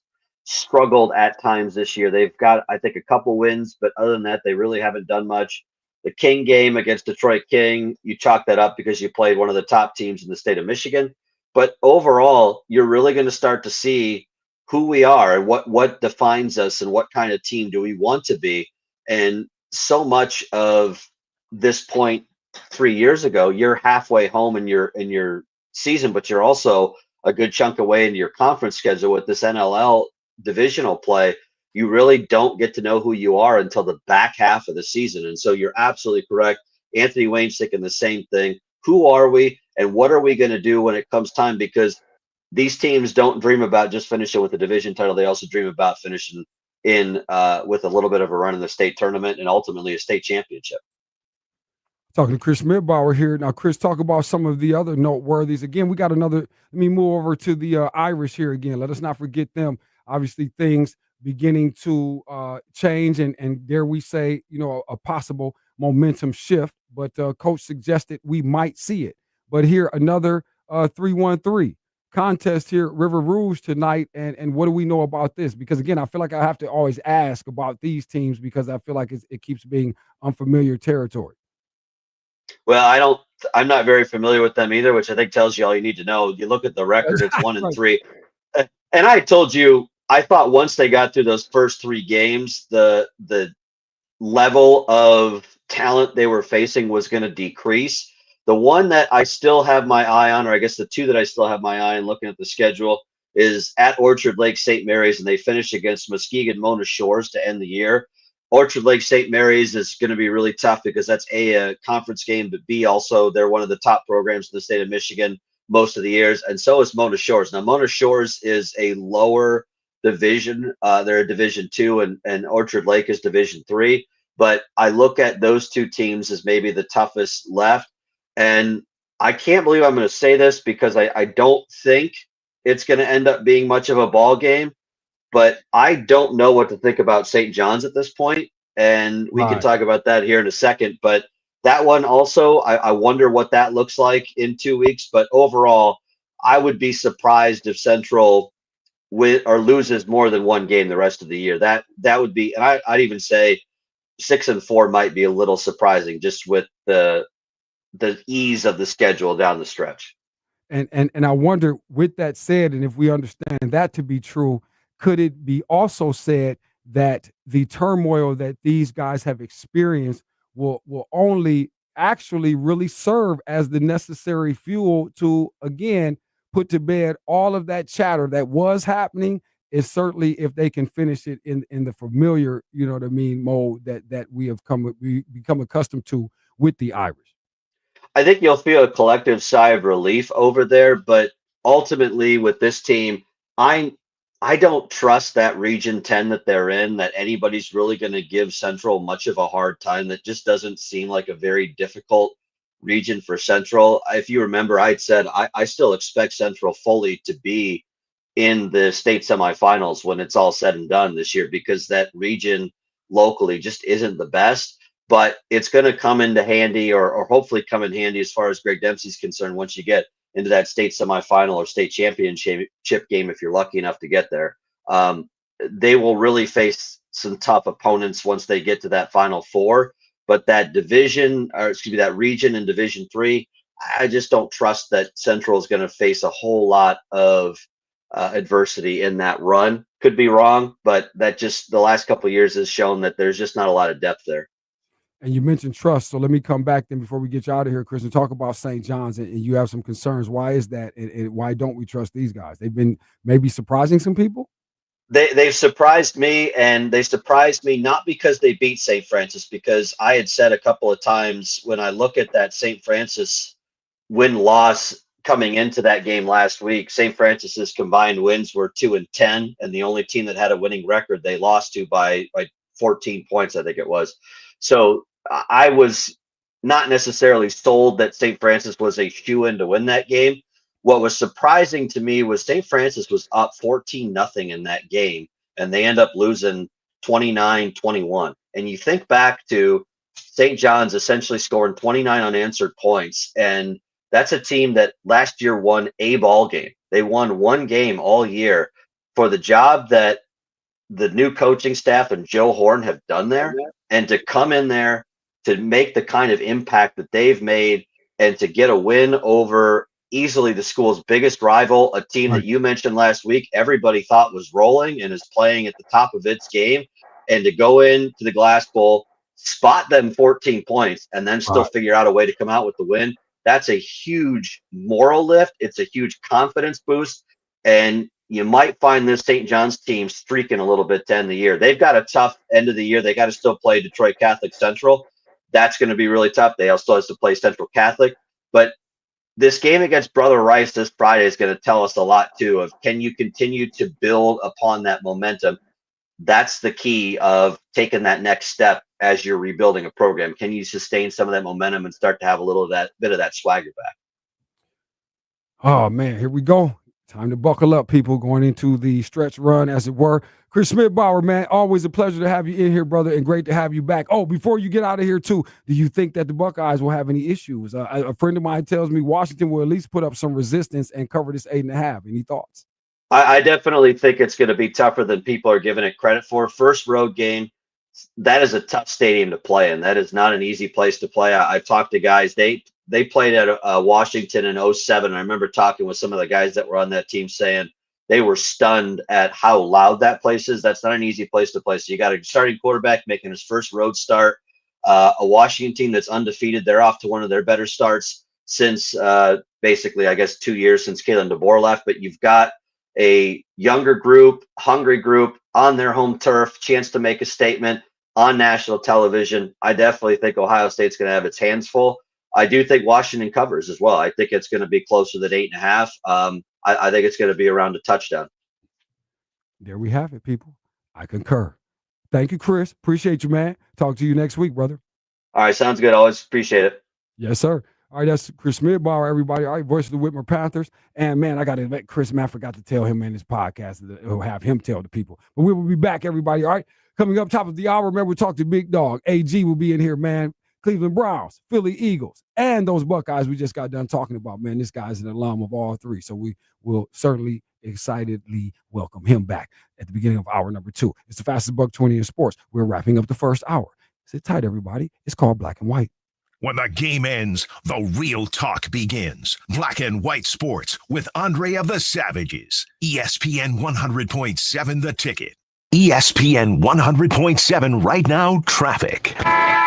struggled at times this year. They've got, I think, a couple wins, but other than that, they really haven't done much. The King game against Detroit King, you chalk that up because you played one of the top teams in the state of Michigan. But overall, you're really going to start to see who we are and what defines us and what kind of team do we want to be. And so much of this point 3 years ago, you're halfway home in your season, but you're also a good chunk away into your conference schedule with this NLL divisional play. You really don't get to know who you are until the back half of the season. And so you're absolutely correct. Anthony Wayne's thinking the same thing. Who are we and what are we going to do when it comes time? Because these teams don't dream about just finishing with the division title. They also dream about finishing in with a little bit of a run in the state tournament and ultimately a state championship. Talking to Chris Schmidbauer here. Now, Chris, talk about some of the other noteworthies. Again, we got another, let me move over to the Irish here again. Let us not forget them. Obviously, things beginning to change and dare we say, a possible momentum shift. But coach suggested we might see it. But here, another 3-1-3 contest here at River Rouge tonight. And what do we know about this? Because, again, I feel like I have to always ask about these teams because I feel like it keeps being unfamiliar territory. Well, I'm not very familiar with them either, which I think tells you all you need to know. You look at the record, it's 1-3. And I told you, I thought once they got through those first 3 games, the level of talent they were facing was going to decrease. The one that I still have my eye on, or I guess the 2 that I still have my eye on looking at the schedule, is at Orchard Lake St. Mary's, and they finish against Muskegon Mona Shores to end the year. Orchard Lake St. Mary's is going to be really tough because that's a conference game, but B, also they're one of the top programs in the state of Michigan most of the years, and so is Mona Shores. Now, Mona Shores is a lower division. They're a Division II, and Orchard Lake is Division III. But I look at those 2 teams as maybe the toughest left, and I can't believe I'm going to say this because I don't think it's going to end up being much of a ball game. But I don't know what to think about St. John's at this point, and we can talk about that here in a second. But that one also, I wonder what that looks like in 2 weeks. But overall, I would be surprised if Central loses more than 1 game the rest of the year. That would be, and I'd even say 6-4 might be a little surprising just with the ease of the schedule down the stretch. And I wonder, with that said, and if we understand that to be true, could it be also said that the turmoil that these guys have experienced will only actually really serve as the necessary fuel to, again, put to bed all of that chatter that was happening. Is certainly if they can finish it in the familiar, you know what I mean, mode that we become accustomed to with the Irish. I think you'll feel a collective sigh of relief over there, but ultimately with this team, I don't trust that Region 10 that they're in, that anybody's really going to give Central much of a hard time. That just doesn't seem like a very difficult region for Central. If you remember, I'd said I still expect Central fully to be in the state semifinals when it's all said and done this year, because that region locally just isn't the best. But it's going to come into handy, or hopefully come in handy as far as Greg Dempsey's concerned, once you get into that state semifinal or state championship game, if you're lucky enough to get there. They will really face some tough opponents once they get to that Final Four. But that division, or excuse me, that region in Division 3, I just don't trust that Central is going to face a whole lot of adversity in that run. Could be wrong, but that just the last couple of years has shown that there's just not a lot of depth there. And you mentioned trust, so let me come back then before we get you out of here, Chris, and talk about St. John's. And you have some concerns. Why is that, and why don't we trust these guys? They've been maybe surprising some people. They've surprised me, and they surprised me not because they beat St. Francis, because I had said a couple of times when I look at that St. Francis win-loss coming into that game last week, St. Francis's combined wins were 2-10, and the only team that had a winning record they lost to by 14 points, I think it was. So I was not necessarily sold that St. Francis was a shoo-in to win that game. What was surprising to me was St. Francis was up 14-0 in that game, and they end up losing 29-21. And you think back to St. John's essentially scoring 29 unanswered points, and that's a team that last year won a ball game. They won one game all year. For the job that the new coaching staff and Joe Horn have done there, and to come in there to make the kind of impact that they've made, and to get a win over easily the school's biggest rival, a team that you mentioned last week everybody thought was rolling and is playing at the top of its game, and to go into the Glass Bowl, spot them 14 points, and then still figure out a way to come out with the win. That's a huge moral lift. It's a huge confidence boost, and you might find this St. John's team streaking a little bit to end the year. They've got a tough end of the year. They got to still play Detroit Catholic Central. That's going to be really tough. They also have to play Central Catholic. But this game against Brother Rice this Friday is going to tell us a lot, too, of can you continue to build upon that momentum? That's the key of taking that next step as you're rebuilding a program. Can you sustain some of that momentum and start to have a little of that bit of that swagger back? Oh, man, here we go. Time to buckle up, people, going into the stretch run, as it were. Chris Schmidbauer, man, always a pleasure to have you in here, brother, and great to have you back. Oh, before you get out of here, too, do you think that the Buckeyes will have any issues? A friend of mine tells me Washington will at least put up some resistance and cover this 8.5. Any thoughts? I definitely think it's going to be tougher than people are giving it credit for. First road game, that is a tough stadium to play in. That is not an easy place to play. I've talked to guys. They played at Washington in 2007. I remember talking with some of the guys that were on that team saying they were stunned at how loud that place is. That's not an easy place to play. So you got a starting quarterback making his first road start. A Washington team that's undefeated. They're off to one of their better starts since basically, I guess, 2 years since Kalen DeBoer left. But you've got a younger group, hungry group on their home turf, chance to make a statement on national television. I definitely think Ohio State's going to have its hands full. I do think Washington covers as well. I think it's going to be closer than 8.5. I think it's going to be around a touchdown. There we have it, people. I concur. Thank you, Chris. Appreciate you, man. Talk to you next week, brother. All right, sounds good. Always appreciate it. Yes, sir. All right, that's Chris Schmidbauer, everybody. All right, voice of the Whitmer Panthers. And, man, I got to let Chris, man, I forgot to tell him in this podcast. He'll have him tell the people. But we will be back, everybody. All right, coming up top of the hour, remember, we talked to Big Dog. AG will be in here, man. Cleveland Browns, Philly Eagles, and those Buckeyes we just got done talking about. Man, this guy's an alum of all three. So we will certainly excitedly welcome him back at the beginning of hour number 2. It's the fastest $1.20 in sports. We're wrapping up the first hour. Sit tight, everybody. It's called Black and White. When the game ends, the real talk begins. Black and White Sports with Andre of the Savages. ESPN 100.7 The Ticket. ESPN 100.7 right now, traffic.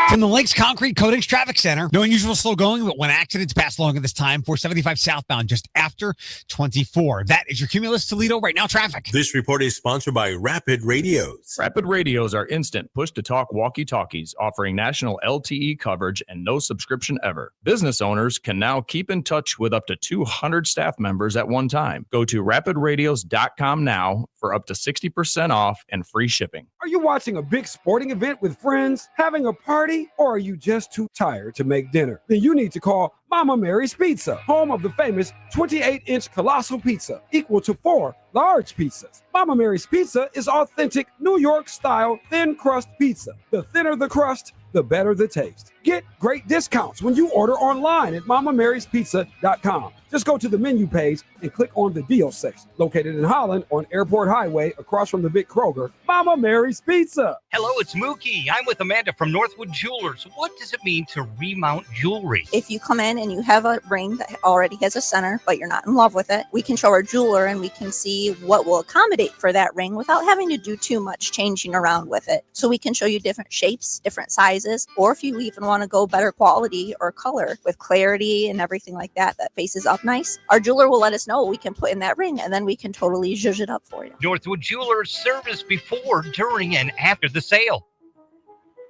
From the Lakes Concrete Coatings Traffic Center, no unusual slow going, but when accidents pass along at this time, 475 southbound just after 24. That is your Cumulus Toledo right now traffic. This report is sponsored by Rapid Radios. Rapid Radios are instant push-to-talk walkie-talkies offering national LTE coverage and no subscription ever. Business owners can now keep in touch with up to 200 staff members at one time. Go to rapidradios.com now for up to 60% off and free shipping. Are you watching a big sporting event with friends, having a party, or are you just too tired to make dinner? Then you need to call Mama Mary's Pizza, home of the famous 28-inch colossal pizza, equal to 4 large pizzas. Mama Mary's Pizza is authentic New York-style thin crust pizza. The thinner the crust, the better the taste. Get great discounts when you order online at mamamarie'spizza.com. Just go to the menu page and click on the deal section. Located in Holland on Airport Highway across from the big Kroger, Mama Mary's Pizza. Hello, it's Mookie. I'm with Amanda from Northwood Jewelers. What does it mean to remount jewelry? If you come in and you have a ring that already has a center, but you're not in love with it, we can show our jeweler and we can see what will accommodate for that ring without having to do too much changing around with it. So we can show you different shapes, different sizes, or if you even want to go better quality or color with clarity and everything like that, that faces up nice, our jeweler will let us know what we can put in that ring and then we can totally zhuzh it up for you. Northwood Jewelers service before, during, and after the sale.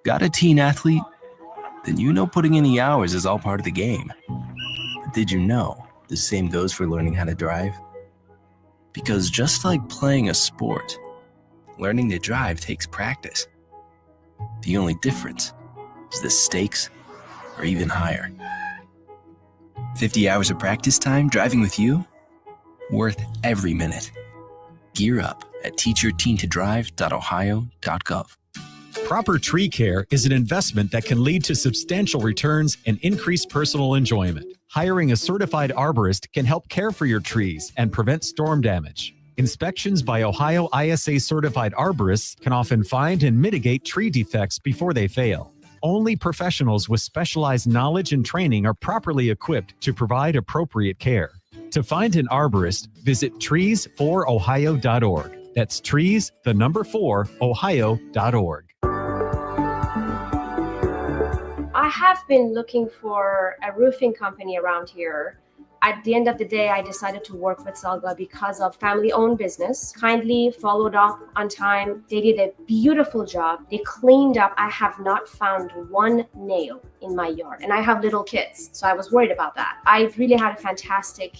Got a teen athlete? Then you know putting in the hours is all part of the game. But did you know the same goes for learning how to drive? Because just like playing a sport, learning to drive takes practice. The only difference is the stakes are even higher. 50 hours of practice time driving with you? Worth every minute. Gear up at teachyourteentodrive.ohio.gov. Proper tree care is an investment that can lead to substantial returns and increased personal enjoyment. Hiring a certified arborist can help care for your trees and prevent storm damage. Inspections by Ohio ISA certified arborists can often find and mitigate tree defects before they fail. Only professionals with specialized knowledge and training are properly equipped to provide appropriate care. To find an arborist, visit trees4ohio.org. That's trees4ohio.org. I have been looking for a roofing company around here. At the end of the day, I decided to work with Selga because of family-owned business. Kindly followed up on time. They did a beautiful job. They cleaned up. I have not found one nail in my yard. And I have little kids, so I was worried about that. I really had a fantastic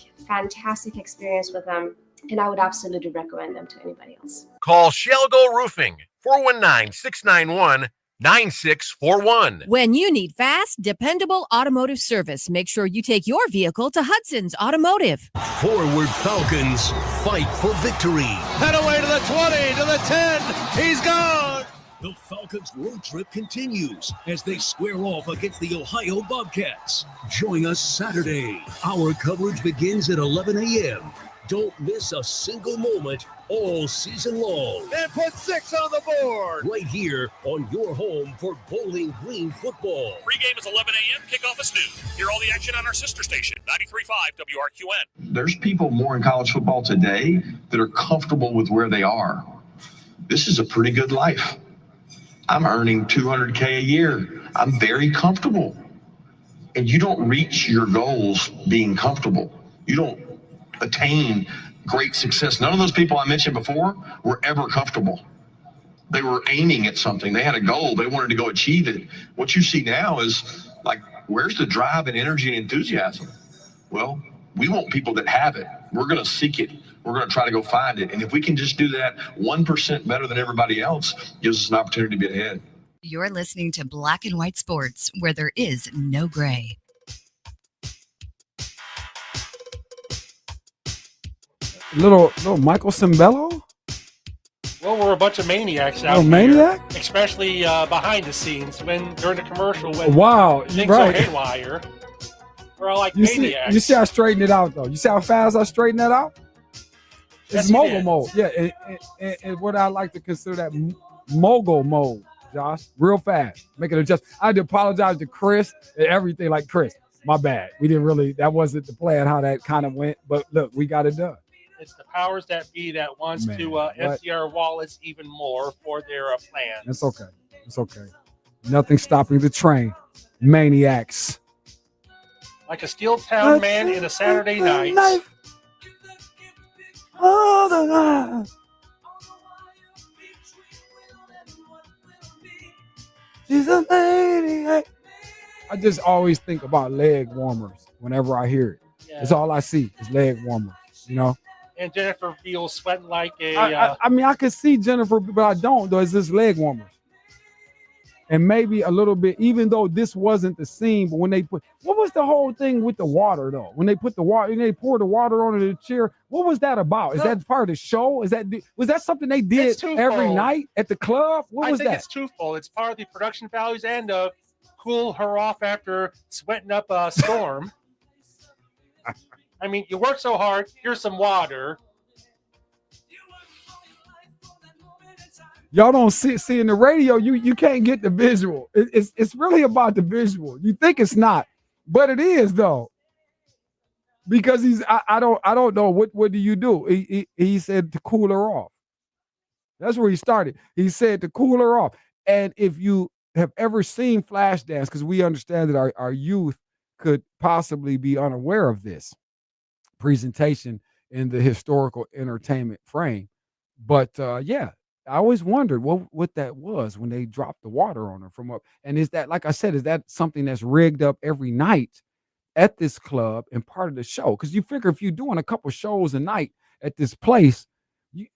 experience with them, and I would absolutely recommend them to anybody else. Call Shelgo Roofing, 419-691-9641. When you need fast, dependable automotive service, make sure you take your vehicle to Hudson's Automotive. Forward Falcons fight for victory. Head away to the 20, to the 10. He's gone. The Falcons' road trip continues as they square off against the Ohio Bobcats. Join us Saturday. Our coverage begins at 11 a.m. Don't miss a single moment all season long. And put 6 on the board. Right here on your home for Bowling Green football. Pregame is 11 a.m. Kickoff is noon. Hear all the action on our sister station, 93.5 WRQN. There's people more in college football today that are comfortable with where they are. This is a pretty good life. I'm earning $200K a year. I'm very comfortable. And you don't reach your goals being comfortable. You don't attain great success. None of those people I mentioned before were ever comfortable. They were aiming at something. They had a goal. They wanted to go achieve it. What you see now is like, where's the drive and energy and enthusiasm? Well, we want people that have it. We're going to seek it. We're going to try to go find it. And if we can just do that 1% better than everybody else, gives us an opportunity to be ahead. You're listening to Black and White Sports, where there is no gray. Little Michael Cimbello? Well, we're a bunch of maniacs out here. Maniac? Especially behind the scenes during the commercial when things right. are haywire. We're all like You maniacs. see I straightened it out, though. You see how fast I straightened that out? It's Yes, you mogul did. mode. Yeah, and what I like to consider that mogul mode, Josh. Real fast. Make it adjust. I had to apologize to Chris and everything. Like, Chris, my bad. We didn't really, that wasn't the plan how that kind of went. But look, we got it done. It's the powers that be that wants to empty our wallets even more for their plan. It's okay. It's okay. Nothing stopping the train. Maniacs. Like a steel town man in a Saturday night. She's a maniac. I just always think about leg warmers whenever I hear it. Yeah. That's all I see is leg warmers, you know? And Jennifer feels sweating like a... I mean, I could see Jennifer, but I don't, though. It's just leg warmers. And maybe a little bit, even though this wasn't the scene, but when they put, what was the whole thing with the water, though? When they put the water, and they poured the water onto the chair, what was that about? Is that part of the show? Was that something they did every night at the club? What was that? I think it's twofold. It's part of the production values and cool her off after sweating up a storm. I mean, you work so hard, here's some water. Y'all don't see in the radio. You can't get the visual. It's really about the visual. You think it's not, but it is though. Because I don't know what do you do. He said to cool her off. That's where he started. He said to cool her off. And if you have ever seen Flashdance, because we understand that our youth could possibly be unaware of this presentation in the historical entertainment frame, but yeah. I always wondered what that was when they dropped the water on her from up. And is that, like I said, is that something that's rigged up every night at this club and part of the show? Because you figure if you're doing a couple shows a night at this place,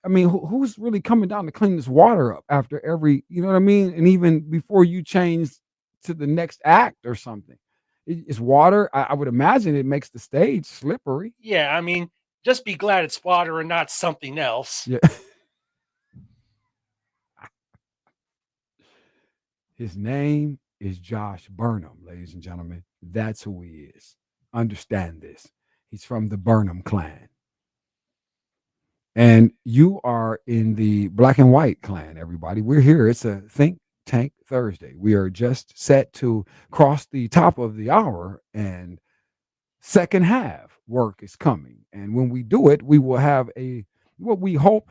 I mean, who's really coming down to clean this water up after every, you know what I mean? And even before you change to the next act or something, it's water. I would imagine it makes the stage slippery. Yeah, I mean, just be glad it's water and not something else. Yeah. His name is Josh Burnham, ladies and gentlemen. That's who he is. Understand this. He's from the Burnham clan. And you are in the Black and White clan, everybody. We're here. It's a Think Tank Thursday. We are just set to cross the top of the hour, and second half work is coming. And when we do it, we will have what we hope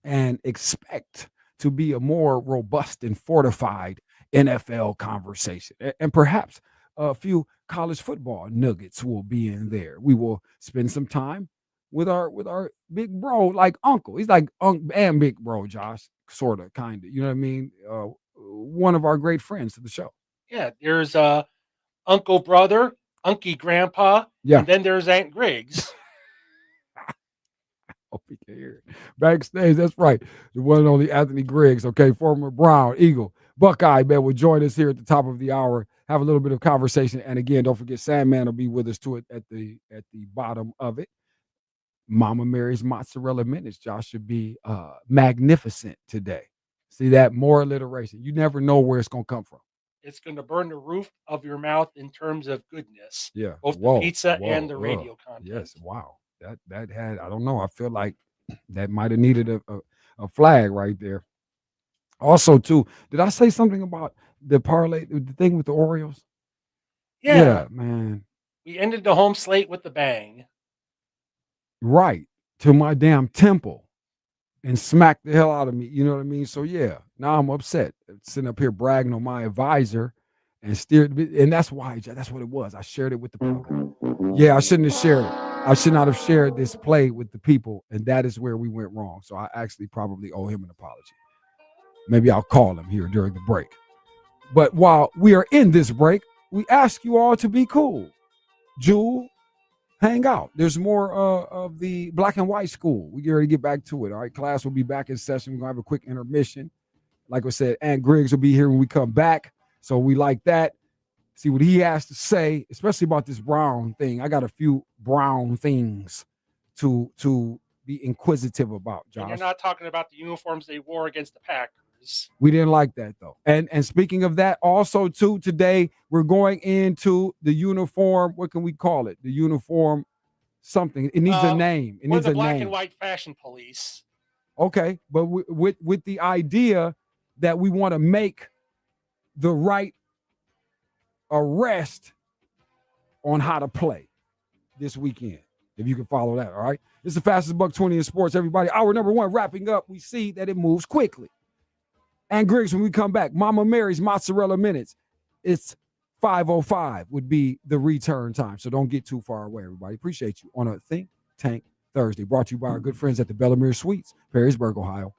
and expect to be a more robust and fortified NFL conversation. And perhaps a few college football nuggets will be in there. We will spend some time with our big bro, like uncle. He's like uncle and big bro, Josh, sort of, kind of. You know what I mean? One of our great friends to the show. Yeah, there's Uncle Brother, Unky Grandpa, and then there's Aunt Griggs. Hope you can hear it. Backstage, that's right. The one and only Anthony Griggs, okay, former Brown, Eagle, Buckeye, man, will join us here at the top of the hour, have a little bit of conversation. And again, don't forget, Sandman will be with us too at the bottom of it. Mama Mary's mozzarella minutes, Josh, should be magnificent today. See that? More alliteration. You never know where it's going to come from. It's going to burn the roof of your mouth in terms of goodness. Yeah. Both the pizza and the radio content. Yes. Wow. That had, I don't know. I feel like that might have needed a flag right there. Also, too, did I say something about the parlay, the thing with the Orioles? Yeah, man. We ended the home slate with the bang. Right. To my damn temple and smacked the hell out of me. You know what I mean? So, yeah, now I'm upset. Sitting up here bragging on my advisor and steered. And that's why, that's what it was. I shared it with the people. Yeah, I shouldn't have shared it. I should not have shared this play with the people, and that is where we went wrong. So I actually probably owe him an apology. Maybe I'll call him here during the break. But while we are in this break, we ask you all to be cool. Jewel, hang out. There's more of the Black and White School. We get ready to get back to it. All right, class will be back in session. We're going to have a quick intermission. Like I said, Aunt Griggs will be here when we come back. So we like that. See what he has to say, especially about this Brown thing. I got a few Brown things to be inquisitive about, Josh. And you're not talking about the uniforms they wore against the Packers. We didn't like that, though. And speaking of that, also, too, today we're going into the uniform. What can we call it? The uniform something. It needs a name. It needs a name. Black and White Fashion Police. Okay, but with the idea that we want to make the right arrest on how to play this weekend, if you can follow that. All right, it's the fastest buck 20 in sports, everybody. Hour number one wrapping up. We see that it moves quickly. And Griggs, when we come back, Mama Mary's Mozzarella Minutes. It's 5:05 would be the return time. So don't get too far away, everybody. Appreciate you on a Think Tank Thursday. Brought to you by our good friends at the Bellamere Suites, Perrysburg, Ohio.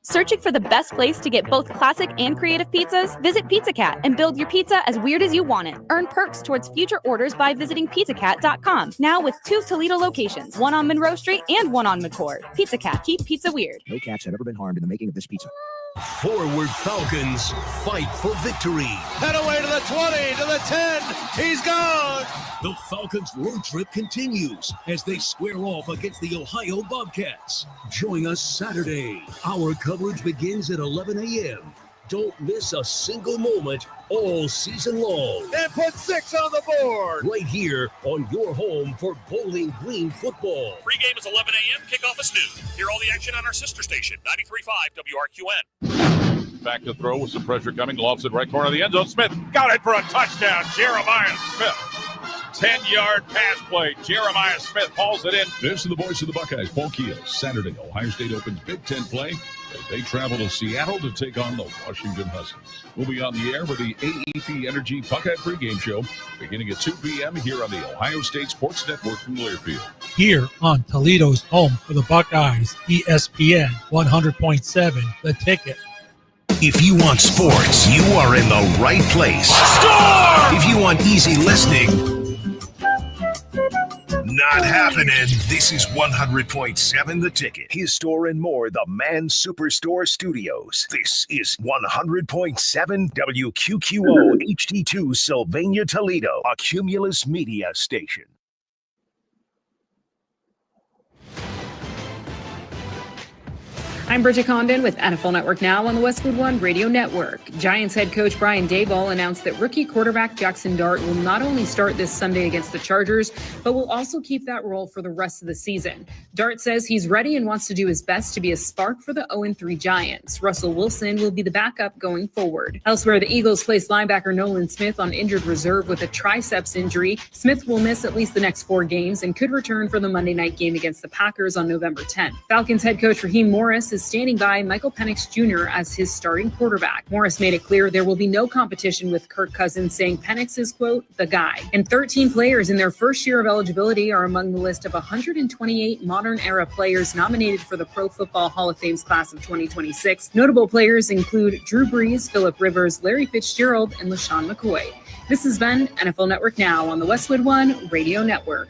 Searching for the best place to get both classic and creative pizzas? Visit Pizza Cat and build your pizza as weird as you want it. Earn perks towards future orders by visiting pizzacat.com. Now with 2 Toledo locations, one on Monroe Street and one on McCord. Pizza Cat, keep pizza weird. No cats have ever been harmed in the making of this pizza. Forward Falcons fight for victory. Head away to the 20, to the 10. He's gone. The Falcons' road trip continues as they square off against the Ohio Bobcats. Join us Saturday. Our coverage begins at 11 a.m. Don't miss a single moment all season long. And put 6 on the board. Right here on your home for Bowling Green football. Pregame is 11 a.m. Kickoff is noon. Hear all the action on our sister station, 93.5 WRQN. Back to throw with some pressure coming. Lofts it right corner of the end zone. Smith got it for a touchdown. Jeremiah Smith. 10-yard pass play. Jeremiah Smith hauls it in. This is the voice of the Buckeyes, Paul Keel. Saturday, Ohio State opens Big Ten play as they travel to Seattle to take on the Washington Huskies. We'll be on the air with the AEP Energy Buckeye pregame show beginning at 2 p.m. here on the Ohio State Sports Network from Learfield. Here on Toledo's home for the Buckeyes, ESPN 100.7, The Ticket. If you want sports, you are in the right place. Score! If you want easy listening, not happening. This is 100.7 The Ticket. His store and more, the Man Superstore Studios. This is 100.7 WQQO HD2 Sylvania, Toledo, a Cumulus Media station. I'm Bridget Condon with NFL Network Now on the Westwood One Radio Network. Giants head coach Brian Daboll announced that rookie quarterback Jackson Dart will not only start this Sunday against the Chargers, but will also keep that role for the rest of the season. Dart says he's ready and wants to do his best to be a spark for the 0-3 Giants. Russell Wilson will be the backup going forward. Elsewhere, the Eagles placed linebacker Nolan Smith on injured reserve with a triceps injury. Smith will miss at least the next 4 games and could return for the Monday night game against the Packers on November 10th. Falcons head coach Raheem Morris is standing by Michael Penix Jr. as his starting quarterback. Morris made it clear there will be no competition with Kirk Cousins, saying Penix is, quote, the guy. And 13 players in their first year of eligibility are among the list of 128 modern-era players nominated for the Pro Football Hall of Fame's class of 2026. Notable players include Drew Brees, Phillip Rivers, Larry Fitzgerald, and LaShawn McCoy. This has been NFL Network Now on the Westwood One Radio Network.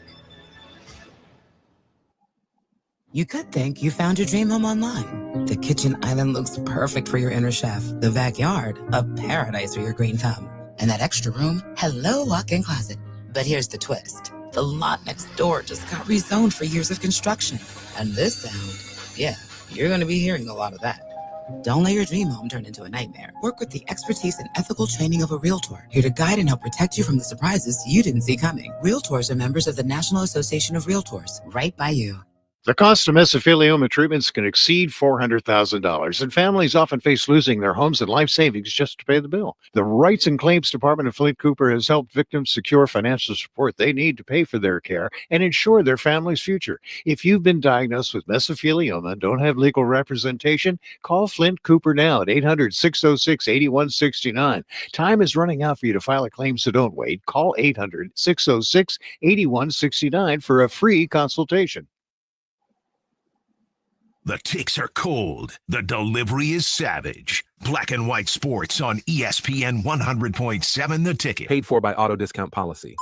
You could think you found your dream home online. The kitchen island looks perfect for your inner chef. The backyard, a paradise for your green thumb. And that extra room, hello walk-in closet. But here's the twist. The lot next door just got rezoned for years of construction. And this sound, yeah, you're going to be hearing a lot of that. Don't let your dream home turn into a nightmare. Work with the expertise and ethical training of a Realtor, here to guide and help protect you from the surprises you didn't see coming. Realtors are members of the National Association of Realtors, right by you. The cost of mesothelioma treatments can exceed $400,000, and families often face losing their homes and life savings just to pay the bill. The Rights and Claims Department of Flint Cooper has helped victims secure financial support they need to pay for their care and ensure their family's future. If you've been diagnosed with mesothelioma and don't have legal representation, call Flint Cooper now at 800-606-8169. Time is running out for you to file a claim, so don't wait. Call 800-606-8169 for a free consultation. The ticks are cold. The delivery is savage. Black and white sports on ESPN 100.7 The Ticket. Paid for by Auto Discount Policy.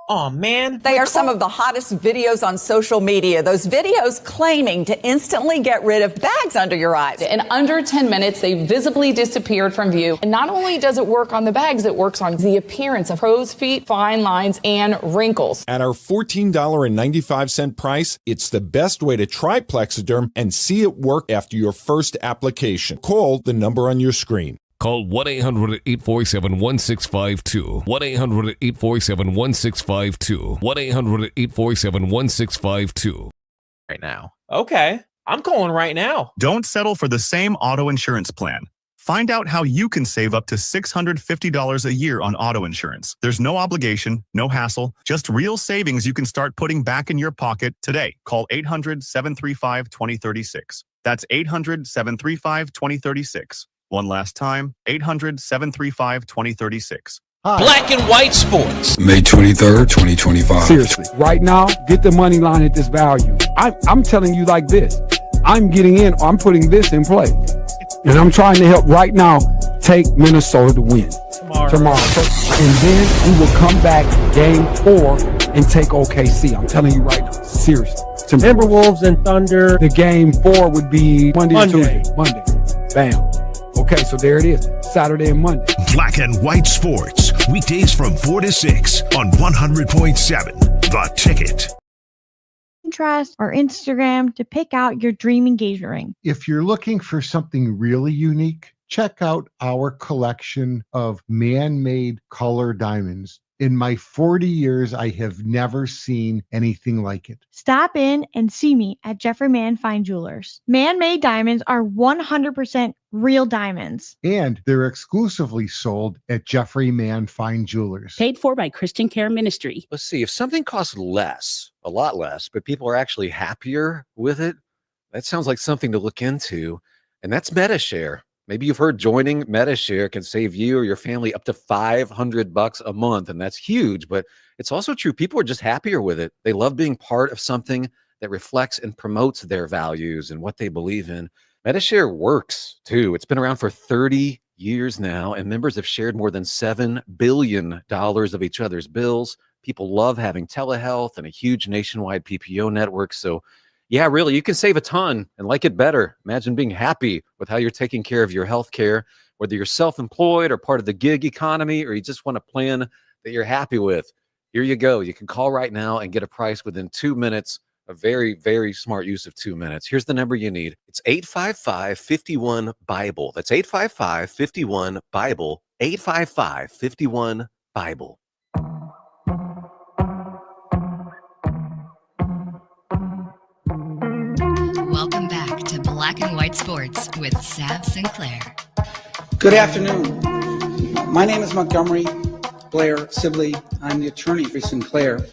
Oh man, they are some of the hottest videos on social media. Those videos claiming to instantly get rid of bags under your eyes. In under 10 minutes, they visibly disappeared from view. And not only does it work on the bags, it works on the appearance of crow's feet, fine lines, and wrinkles. At our $14.95 price, it's the best way to try Plexiderm and see it work after your first application. Call the number on your screen. Call 1-800-847-1652. 1-800-847-1652. 1-800-847-1652. Right now. Okay. I'm calling right now. Don't settle for the same auto insurance plan. Find out how you can save up to $650 a year on auto insurance. There's no obligation, no hassle, just real savings you can start putting back in your pocket today. Call 800-735-2036. That's 800-735-2036. One last time, 800-735-2036. Black and white sports. May 23rd, 2025. Seriously, right now, get the money line at this value. I'm telling you like this. I'm getting in, I'm putting this in play. And I'm trying to help right now take Minnesota to win tomorrow. And then we will come back game 4 and take OKC. I'm telling you right now, seriously. Timberwolves and Thunder. The game 4 would be Monday. And Tuesday. Monday. Bam. Okay, so there it is. Saturday and Monday. Black and white sports. Weekdays from 4 to 6 on 100.7. The Ticket. Pinterest or Instagram to pick out your dream engagement ring. If you're looking for something really unique, check out our collection of man-made color diamonds. In my 40 years, I have never seen anything like it. Stop in and see me at Jeffrey Mann Fine Jewelers. Man-made diamonds are 100% real diamonds. And they're exclusively sold at Jeffrey Mann Fine Jewelers. Paid for by Christian Care Ministry. Let's see, if something costs less, a lot less, but people are actually happier with it, that sounds like something to look into. And that's MetaShare. Maybe you've heard joining MetaShare can save you or your family up to $500 a month, and that's huge. But it's also true. People are just happier with it. They love being part of something that reflects and promotes their values and what they believe in. MetaShare works, too. It's been around for 30 years now, and members have shared more than $7 billion of each other's bills. People love having telehealth and a huge nationwide PPO network. So yeah, really, you can save a ton and like it better. Imagine being happy with how you're taking care of your health care, whether you're self-employed or part of the gig economy, or you just want a plan that you're happy with. Here you go. You can call right now and get a price within 2 minutes. A very, very smart use of 2 minutes. Here's the number you need. It's 855-51-BIBLE. That's 855-51-BIBLE. 855-51-BIBLE. Welcome back to Black and White Sports with Sav Sinclair. Good afternoon. My name is Montgomery Blair Sibley. I'm the attorney for Sinclair.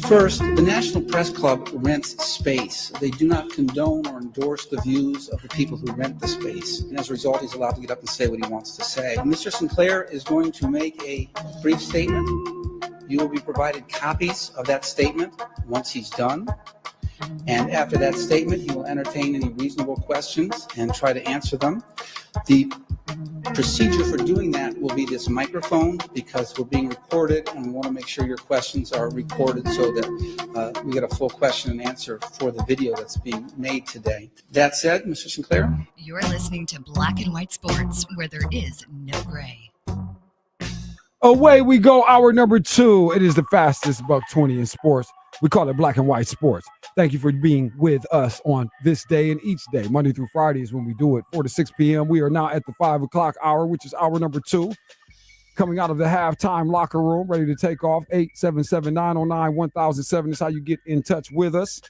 First, the National Press Club rents space. They do not condone or endorse the views of the people who rent the space. And as a result, he's allowed to get up and say what he wants to say. Mr. Sinclair is going to make a brief statement. You will be provided copies of that statement once he's done. And after that statement, he will entertain any reasonable questions and try to answer them. The procedure for doing that will be this microphone, because we're being recorded and we want to make sure your questions are recorded so that we get a full question and answer for the video that's being made today. That said, Mr. Sinclair? You're listening to Black and White Sports, where there is no gray. Away we go, hour number 2. It is the fastest $1.20 in sports. We call it Black and White Sports. Thank you for being with us on this day and each day. Monday through Friday is when we do it, 4 to 6 p.m. We are now at the 5 o'clock hour, which is hour number 2. Coming out of the halftime locker room, ready to take off. 877-909-1007 is how you get in touch with us.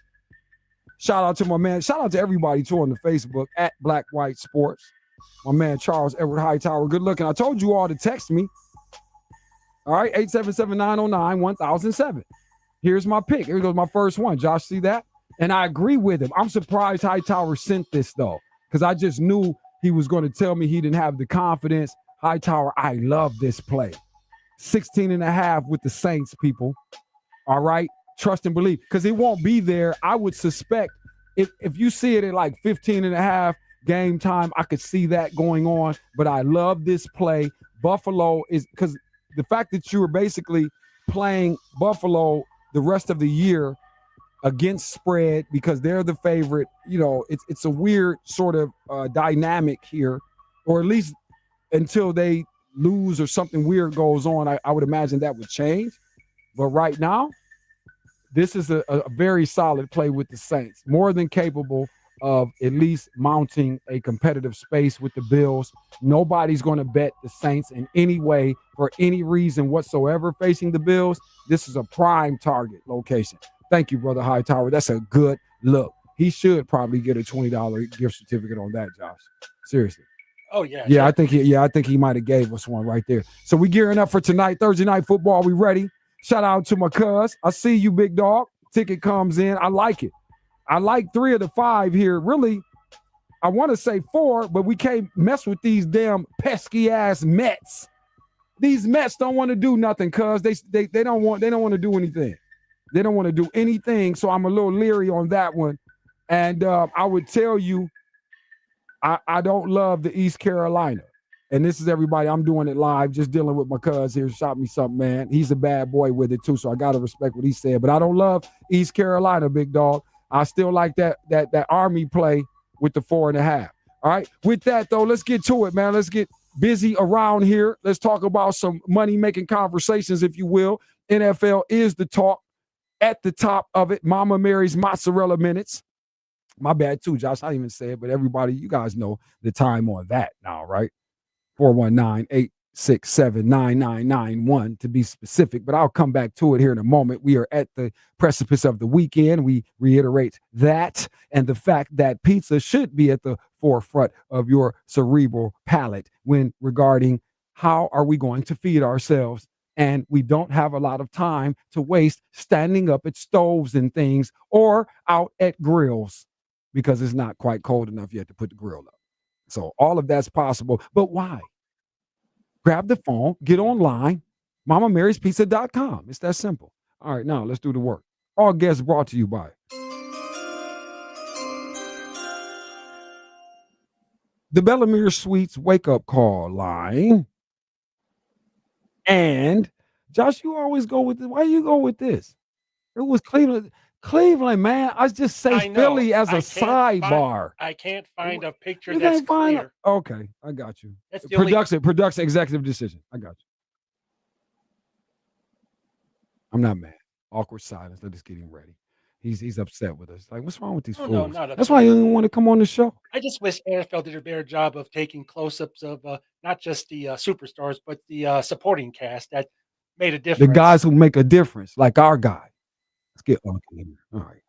Shout out to my man. Shout out to everybody, too, on the Facebook, at Black White Sports. My man, Charles Edward Hightower. Good looking. I told you all to text me. All right, 877-909-1007. Here's my pick. Here goes my first one. Josh, see that? And I agree with him. I'm surprised Hightower sent this, though, because I just knew he was going to tell me he didn't have the confidence. Hightower, I love this play. 16.5 with the Saints, people. All right? Trust and believe, because it won't be there. I would suspect if you see it at like 15.5 game time, I could see that going on. But I love this play. Buffalo is, because the fact that you were basically playing Buffalo the rest of the year against spread because they're the favorite, you know, it's a weird sort of dynamic here, or at least until they lose or something weird goes on, I would imagine that would change. But right now, this is a very solid play with the Saints. More than capable of at least mounting a competitive space with the Bills. Nobody's going to bet the Saints in any way for any reason whatsoever facing the Bills. This is a prime target location. Thank you, Brother Hightower. That's a good look. He should probably get a $20 gift certificate on that, Josh. Seriously. Oh yeah. Yeah, Sure. I think he might have gave us one right there. So we gearing up for tonight, Thursday night football. We ready? Shout out to my cuz. I see you, big dog. Ticket comes in. I like it. I like 3 of the 5 here. Really, I want to say 4, but we can't mess with these damn pesky ass Mets. These Mets don't want to do nothing, cuz they don't want to do anything. They don't want to do anything. So I'm a little leery on that one. And I would tell you, I don't love the East Carolina. And this is everybody. I'm doing it live, just dealing with my cuz here. Shot me something, man. He's a bad boy with it too, so I gotta respect what he said. But I don't love East Carolina, big dog. I still like that Army play with the 4.5. All right. With that though, let's get to it, man. Let's get busy around here. Let's talk about some money-making conversations, if you will. NFL is the talk at the top of it. Mama Mary's mozzarella minutes. My bad too, Josh. I didn't even say it, but everybody, you guys know the time on that now, right? 419-867-9991 to be specific, but I'll come back to it here in a moment. We are at the precipice of the weekend. We reiterate that and the fact that pizza should be at the forefront of your cerebral palate when regarding how are we going to feed ourselves. And we don't have a lot of time to waste standing up at stoves and things or out at grills because it's not quite cold enough yet to put the grill up. So all of that's possible. But why? Grab the phone, get online, mamamarie'spizza.com. It's that simple. All right, now let's do the work. All guests brought to you by the Bellamere Suites wake-up call line. And Josh, you always go with this. Why you go with this? It was Cleveland. Cleveland, man. I just say Philly as a sidebar. I can't find a picture You that's can't find clear. Okay, I got you. That's the only- Production executive decision. I got you. I'm not mad. Awkward silence. Let us get him ready. He's upset with us. Like, what's wrong with these Oh, fools? no, not That's why he didn't want to come on the show. I just wish NFL did a better job of taking close-ups of not just the superstars, but the supporting cast that made a The difference. guys who make a difference, like our guy. Let's get on here. All right.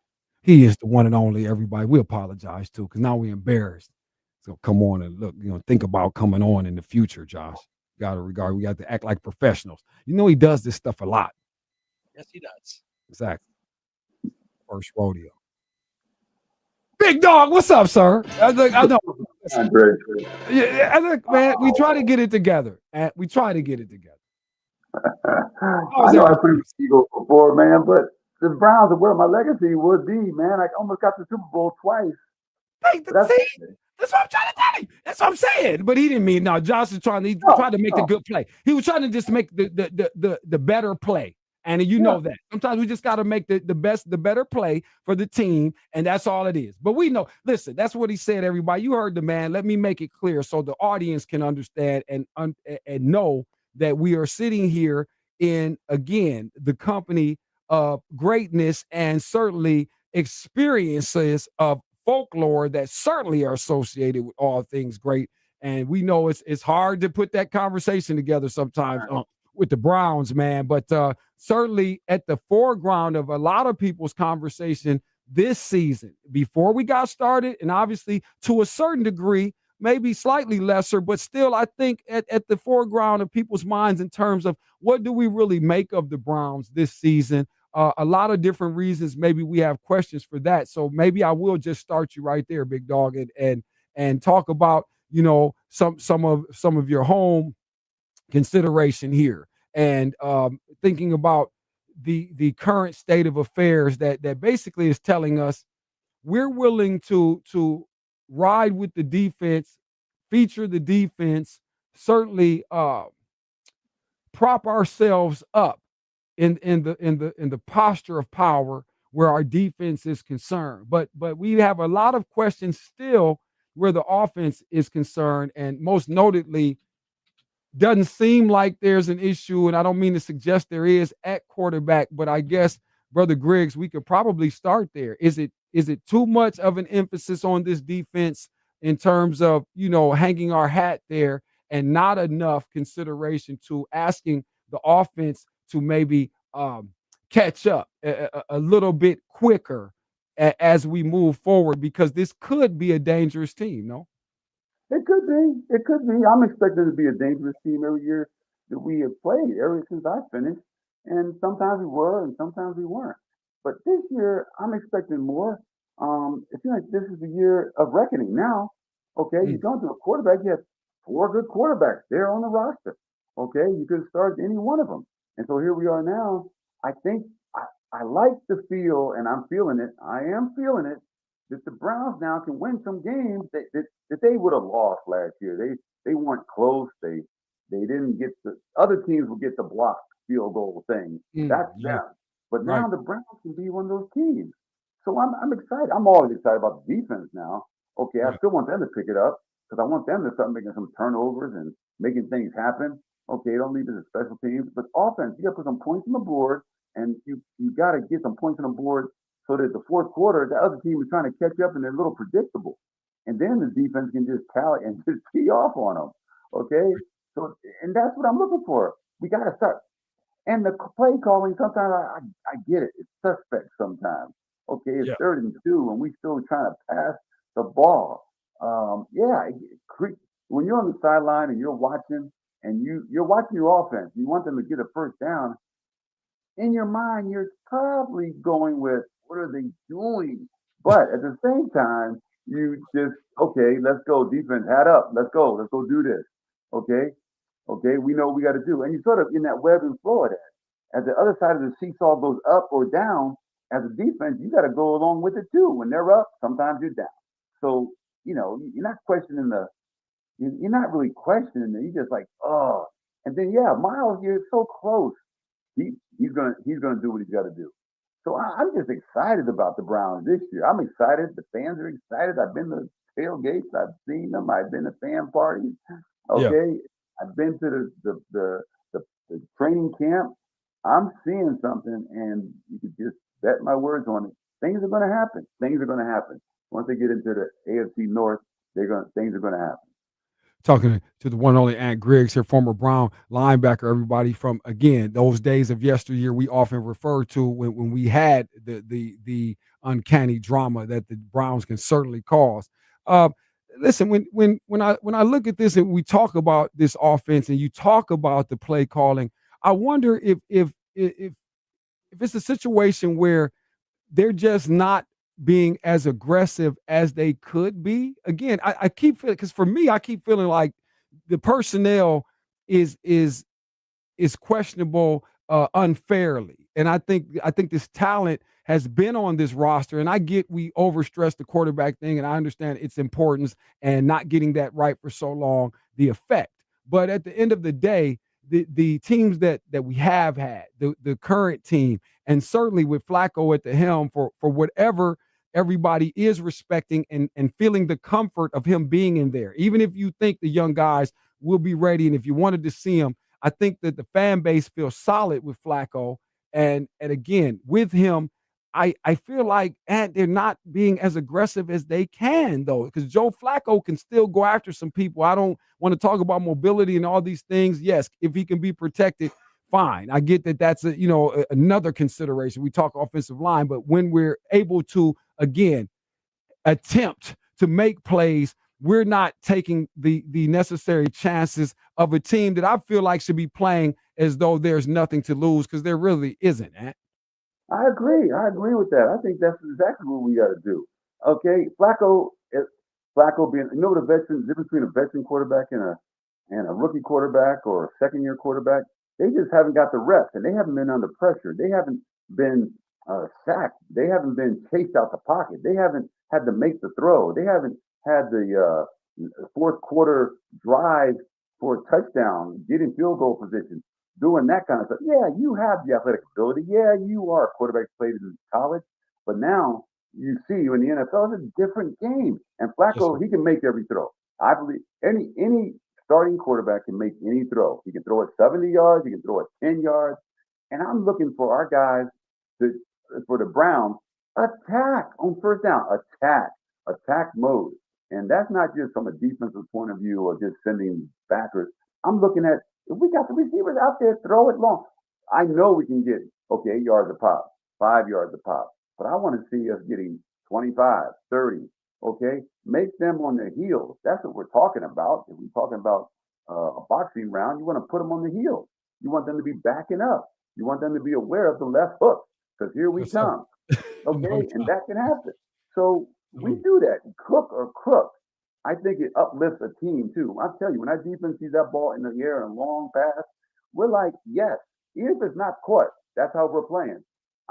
He is the one and only, everybody. We apologize too, because now we're embarrassed. So come on and look, think about coming on in the future, Josh. Got to regard. We got to act like professionals. He does this stuff a lot. Yes, he does. Exactly. First rodeo. Big dog, what's up, sir? I know. Yeah, I think, man, we try to get it together. I know I put Eagles before, man, but the Browns are where my legacy would be, man. I almost got the Super Bowl twice. That's what I'm trying to tell you. That's what I'm saying. But he didn't mean no. Josh is trying to make the good play. He was trying to just make the better play. And you know that. Sometimes we just got to make the better play for the team, and that's all it is. But we know, listen, that's what he said, everybody. You heard the man. Let me make it clear so the audience can understand and know that we are sitting here in, again, the company of greatness and certainly experiences of folklore that certainly are associated with all things great. And we know it's hard to put that conversation together sometimes with the Browns, man. But certainly at the foreground of a lot of people's conversation this season, before we got started, and obviously to a certain degree, maybe slightly lesser, but still I think at the foreground of people's minds in terms of what do we really make of the Browns this season. A lot of different reasons. Maybe we have questions for that. So maybe I will just start you right there, big dog, and talk about, some of your home consideration here and thinking about the current state of affairs that basically is telling us we're willing to ride with the defense, feature the defense, certainly prop ourselves up in the posture of power where our defense is concerned. But we have a lot of questions still where the offense is concerned, and most notably, doesn't seem like there's an issue, and I don't mean to suggest there is at quarterback, but I guess Brother Griggs, we could probably start there. Is it too much of an emphasis on this defense in terms of, hanging our hat there and not enough consideration to asking the offense to maybe catch up a little bit quicker as we move forward, because this could be a dangerous team, no? It could be. It could be. I'm expecting to be a dangerous team every year that we have played ever since I finished. And sometimes we were, and sometimes we weren't. But this year, I'm expecting more. It seems like this is the year of reckoning. Now, okay, you're going to a quarterback. You have 4 good quarterbacks there on the roster. Okay, you could start any one of them. And so here we are now. I think I like the feel, and I'm feeling it. I am feeling it, that the Browns now can win some games that they would have lost last year. They weren't close. They didn't get the other teams will get the block field goal thing. That's them. But now the Browns can be one of those teams. So I'm excited. I'm always excited about the defense now. Okay, I still want them to pick it up because I want them to start making some turnovers and making things happen. Okay, don't leave it to special teams. But offense, you got to put some points on the board, and you got to get some points on the board so that the fourth quarter, the other team is trying to catch up and they're a little predictable. And then the defense can just tally and just tee off on them. Okay? So, and that's what I'm looking for. We got to start. And the play calling, sometimes I get it. It's suspect sometimes. Okay, it's 3rd and 2, and we still trying to pass the ball. When you're on the sideline and you're watching, and you're watching your offense, you want them to get a first down. In your mind, you're probably going with, what are they doing? But at the same time, you just, okay, let's go, defense, hat up, let's go do this. Okay, we know what we got to do. And you're sort of in that web and flow of that. As the other side of the seesaw goes up or down, as a defense, you got to go along with it too. When they're up, sometimes you're down. So, you're not questioning you're not really questioning it. You're just like, oh. And then, Miles, you're so close. He's gonna do what he's got to do. So I'm just excited about the Browns this year. I'm excited. The fans are excited. I've been to tailgates. I've seen them. I've been to fan parties. Okay, I've been to the training camp. I'm seeing something, and you can just bet my words on it. Things are going to happen. Things are going to happen. Once they get into the AFC North, things are going to happen. Talking to the one and only Ant Griggs here, former Brown linebacker, everybody, from, again, those days of yesteryear we often refer to when we had the uncanny drama that the Browns can certainly cause. Listen, when I look at this and we talk about this offense and you talk about the play calling, I wonder if it's a situation where they're just not being as aggressive as they could be. Again, I keep feeling, because for me, I keep feeling like the personnel is questionable unfairly. And I think this talent has been on this roster, and I get we overstress the quarterback thing, and I understand its importance and not getting that right for so long, the effect. But at the end of the day, the teams that we have had, the current team, and certainly with Flacco at the helm, for whatever everybody is respecting and feeling the comfort of him being in there, even if you think the young guys will be ready, and if you wanted to see him, I think that the fan base feels solid with Flacco. And again, with him, I feel like they're not being as aggressive as they can, though, because Joe Flacco can still go after some people. I don't want to talk about mobility and all these things. Yes, if he can be protected, fine. I get that that's another consideration. We talk offensive line, but when we're able to, again, attempt to make plays, we're not taking the necessary chances of a team that I feel like should be playing as though there's nothing to lose, because there really isn't. I agree with that. I think that's exactly what we got to do. Okay, Flacco being, the difference between a veteran quarterback and a rookie quarterback or a second-year quarterback, they just haven't got the reps, and they haven't been under pressure. They haven't been sacked. They haven't been chased out the pocket. They haven't had to make the throw. They haven't had the fourth quarter drive for a touchdown, getting field goal position, doing that kind of stuff. Yeah, you have the athletic ability. Yeah, you are a quarterback played in college, but now you see in the NFL, it's a different game. And Flacco, he can make every throw. I believe any starting quarterback can make any throw. He can throw it 70 yards. He can throw it 10 yards. And I'm looking for our guys to for the Browns, attack on first down, attack mode. And that's not just from a defensive point of view or just sending backers. I'm looking at, if we got the receivers out there, throw it long. I know we can get, 8 yards a pop, 5 yards a pop, but I want to see us getting 25, 30, Make them on their heels. That's what we're talking about. If we're talking about a boxing round, you want to put them on the heels. You want them to be backing up. You want them to be aware of the left hook, because here we come. And that can happen. So we do that, cook or crook. I think it uplifts a team too. I'll tell you, when our defense sees that ball in the air and a long pass, we're like, yes, even if it's not caught, that's how we're playing.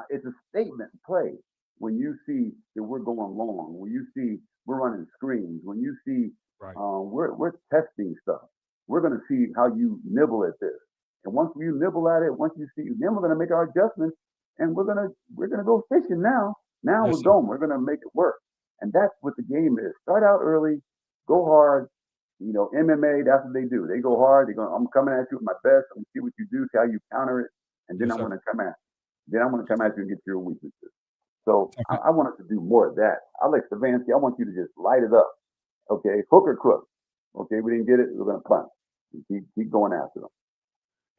It's a statement play when you see that we're going long, when you see we're running screens, when you see we're testing stuff. We're going to see how you nibble at this. And once you nibble at it, once you see, then we're going to make our adjustments, and we're gonna go fishing now. Now we're going. We're going to make it work. And that's what the game is. Start out early, go hard. MMA, that's what they do. They go hard. I'm coming at you with my best. I'm going to see what you do, see how you counter it, and then I'm going to come at you. Then I'm going to come at you and get your weaknesses. So I want us to do more of that. Alex Stefanski, I want you to just light it up. Hook or crook. We didn't get it. We're going to punt. Keep going after them.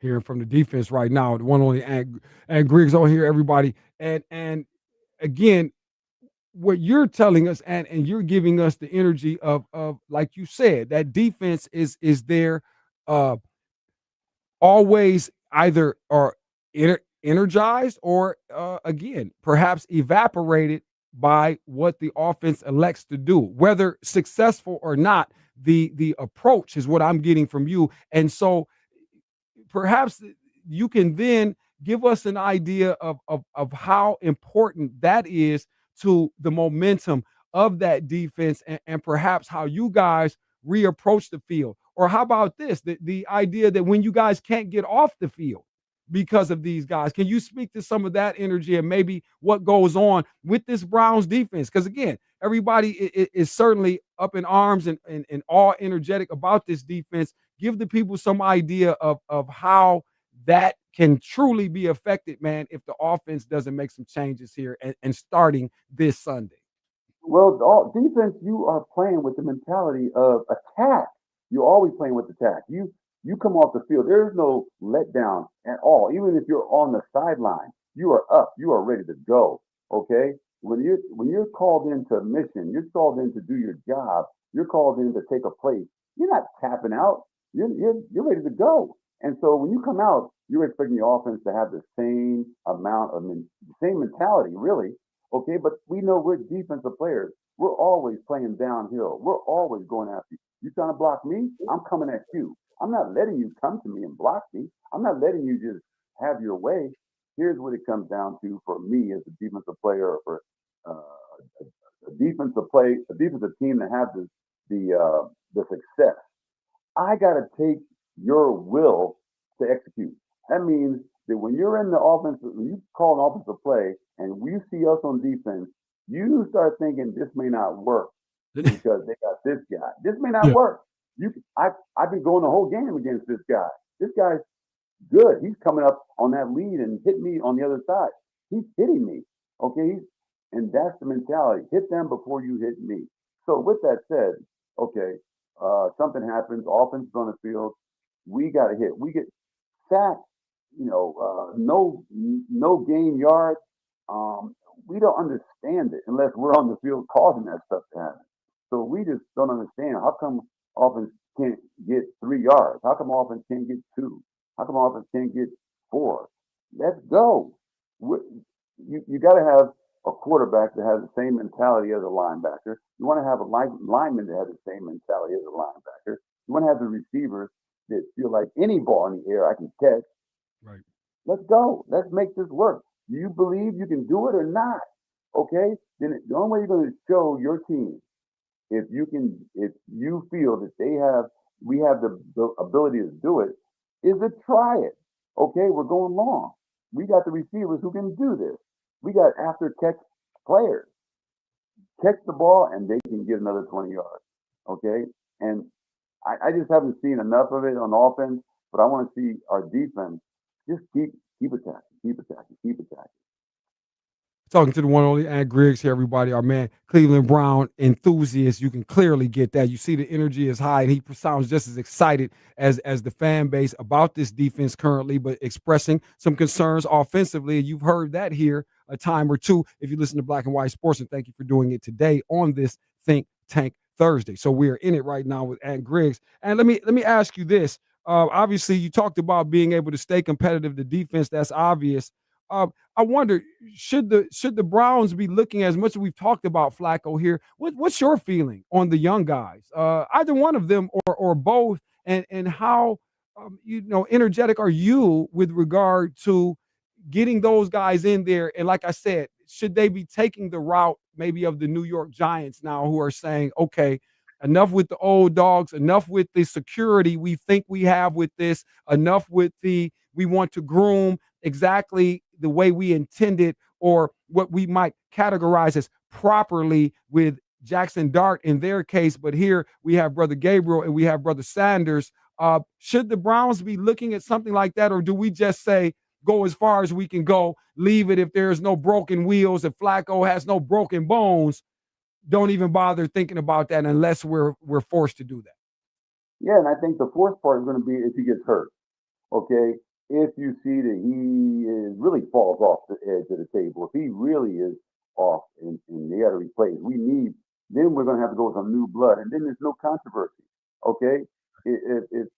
Hearing from the defense right now, the one only and Griggs on here, everybody. And again, what you're telling us and you're giving us the energy of like you said, that defense is there always either are energized or again, perhaps evaporated by what the offense elects to do, whether successful or not. The approach is what I'm getting from you. And so perhaps you can then give us an idea of how important that is to the momentum of that defense and perhaps how you guys reapproach the field. Or how about this, the idea that when you guys can't get off the field because of these guys, can you speak to some of that energy and maybe what goes on with this Browns defense? Because again, everybody is certainly up in arms and all energetic about this defense. Give the people some idea of how that can truly be affected, man, if the offense doesn't make some changes here and starting this Sunday. Well, defense, you are playing with the mentality of attack. You're always playing with attack. You come off the field, there is no letdown at all. Even if you're on the sideline, you are up. You are ready to go. When you're called into a mission, you're called in to do your job. You're called in to take a place. You're not tapping out. You're ready to go. And so when you come out, you're expecting the offense to have the same amount of same mentality, really. But we know we're defensive players. We're always playing downhill. We're always going after you. You trying to block me? I'm coming at you. I'm not letting you come to me and block me. I'm not letting you just have your way. Here's what it comes down to for me as a defensive player, or for a defensive team to have the success. I got to take your will to execute. That means that when you're in the offense, when you call an offensive play and we see us on defense, you start thinking this may not work because they got this guy. This may not work. I've been going the whole game against this guy. This guy's good. He's coming up on that lead and hit me on the other side. He's hitting me. And that's the mentality. Hit them before you hit me. So with that said, something happens, offense is on the field, we got to hit. We get sacked, no gain yards. We don't understand it unless we're on the field causing that stuff to happen. So we just don't understand. How come offense can't get 3 yards? How come offense can't get 2? How come offense can't get 4? Let's go. You got to have a quarterback that has the same mentality as a linebacker. You want to have a lineman that has the same mentality as a linebacker. You want to have the receivers that feel like any ball in the air I can catch. Right. Let's go. Let's make this work. Do you believe you can do it or not? Then the only way you're going to show your team, if you feel that we have the ability to do it, is to try it. We're going long. We got the receivers who can do this. We got after catch players. Catch the ball and they can get another 20 yards. And I just haven't seen enough of it on offense, but I want to see our defense just keep attacking. Talking to the one only Ant Griggs here, everybody. Our man, Cleveland Brown enthusiast. You can clearly get that. You see the energy is high, and he sounds just as excited as the fan base about this defense currently, but expressing some concerns offensively. You've heard that here a time or two if you listen to Black and White Sports, and thank you for doing it today on this Think Tank Thursday. So we are in it right now with Ant Griggs. And let me ask you this. Obviously, you talked about being able to stay competitive. The defense, that's obvious. I wonder, should the Browns be looking, as much as we've talked about Flacco here, what's your feeling on the young guys, either one of them or both, and how energetic are you with regard to getting those guys in there? And like I said, should they be taking the route maybe of the New York Giants now, who are saying, okay, enough with the old dogs, enough with the security we think we have with this, enough with we want to groom exactly the way we intended, or what we might categorize as properly with Jackson Dart in their case. But here we have Brother Gabriel and we have Brother Sanders. Should the Browns be looking at something like that, or do we just say, go as far as we can go, leave it if there's no broken wheels, if Flacco has no broken bones, don't even bother thinking about that unless we're forced to do that? Yeah, and I think the fourth part is going to be if he gets hurt. Okay, if you see that he really falls off the edge of the table, if he really is off and they got to replace, then we're going to have to go with some new blood, and then there's no controversy. Okay, if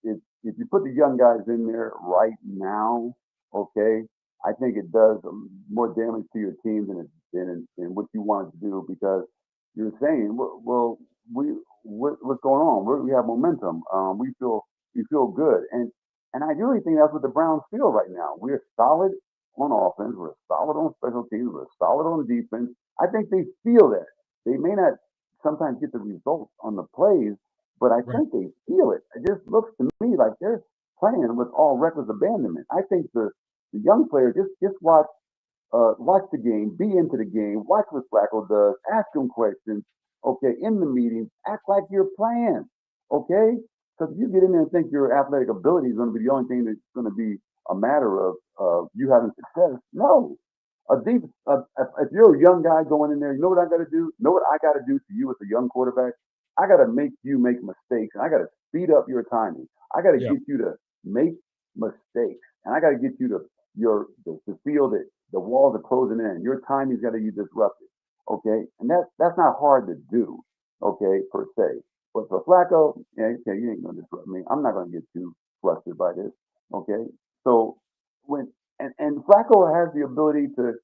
you put the young guys in there right now, okay, I think it does more damage to your team than what you wanted to do, because you're saying, well, what's going on? We have momentum. We feel good, and I really think that's what the Browns feel right now. We're solid on offense. We're solid on special teams. We're solid on defense. I think they feel that. They may not sometimes get the results on the plays, but I think they feel it. It just looks to me like they're playing with all reckless abandonment. I think the young players just watch the game, be into the game, watch what Flacco does, ask him questions, okay, in the meetings, act like you're playing, okay? Because if you get in there and think your athletic ability is going to be the only thing that's going to be a matter of you having success, no. If you're a young guy going in there, you know what I got to do? You know what I got to do to you as a young quarterback? I got to make you make mistakes, and I got to speed up your timing. I got to get you to make mistakes, and I got to get you to feel that the walls are closing in. Your timing's got to be disrupted, okay? And that's not hard to do, okay, per se. But for Flacco, okay, you ain't gonna disrupt me. I'm not gonna get too flustered by this, okay? So and Flacco has the ability to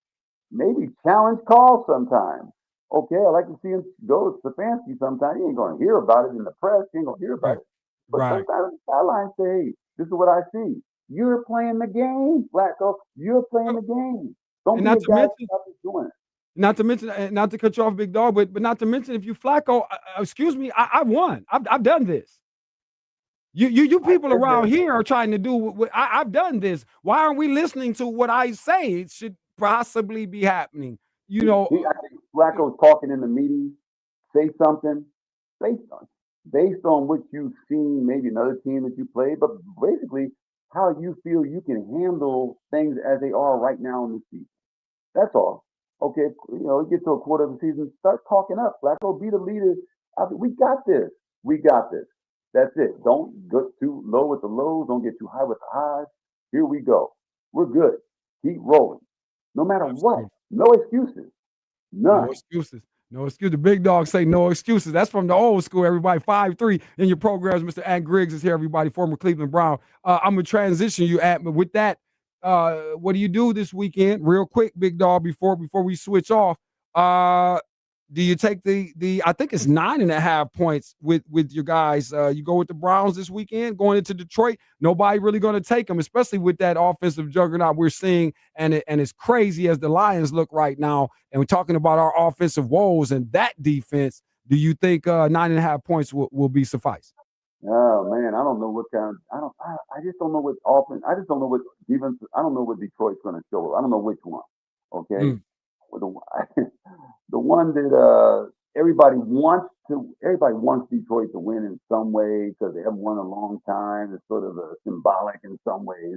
maybe challenge calls sometimes. Okay, I like to see him go to Stefanski sometimes. He ain't gonna hear about it in the press. He ain't gonna hear about it. But sometimes the sideline say, hey, this is what I see. You're playing the game, Flacco. You're playing the game. Don't be a guy that's doing it. Not to mention, not to cut you off, big dog, but not to mention, if you Flacco, excuse me, I've won. I've done this. You people around here are trying to do what I've done this. Why aren't we listening to what I say? It should possibly be happening. I think Flacco's talking in the meeting. Say something based on what you've seen, maybe another team that you played, but basically how you feel you can handle things as they are right now in the season. That's all. Okay, get to a quarter of the season, start talking up. Flacco, be the leader. We got this. We got this. That's it. Don't go too low with the lows. Don't get too high with the highs. Here we go. We're good. Keep rolling. No matter what. No excuses. None. No excuses. No excuse. The big dog say no excuses. That's from the old school, everybody. 5'3" in your programs. Mr. Ant Griggs is here, everybody. Former Cleveland Brown. I'm going to transition you, Ant, but with that, what do you do this weekend? Real quick, big dog, before we switch off. Do you take the I think it's 9.5 points with your guys? You go with the Browns this weekend, going into Detroit. Nobody really going to take them, especially with that offensive juggernaut we're seeing. And it's crazy as the Lions look right now. And we're talking about our offensive woes and that defense. Do you think 9.5 points will be suffice? Oh man, I don't know what kind. I just don't know what offense. I just don't know what defense. I don't know what Detroit's going to show. I don't know which one. Okay, the one that everybody wants Detroit to win in some way because they haven't won in a long time. It's sort of symbolic in some ways,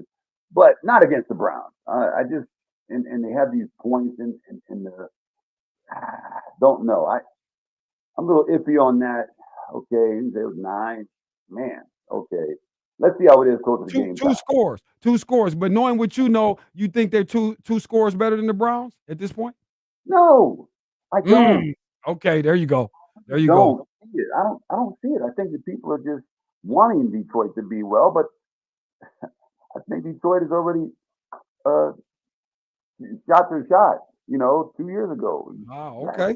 but not against the Browns. and they have these points in the don't know. I'm a little iffy on that. Okay, there was 9. Man, okay. Let's see how it is close to the game. Two scores. But knowing what you know, you think they're two scores better than the Browns at this point? No, I don't. Okay, there you go. There you go. See it. I don't see it. I think that people are just wanting Detroit to be well, but I think Detroit has already shot their shot, 2 years ago. Oh, okay.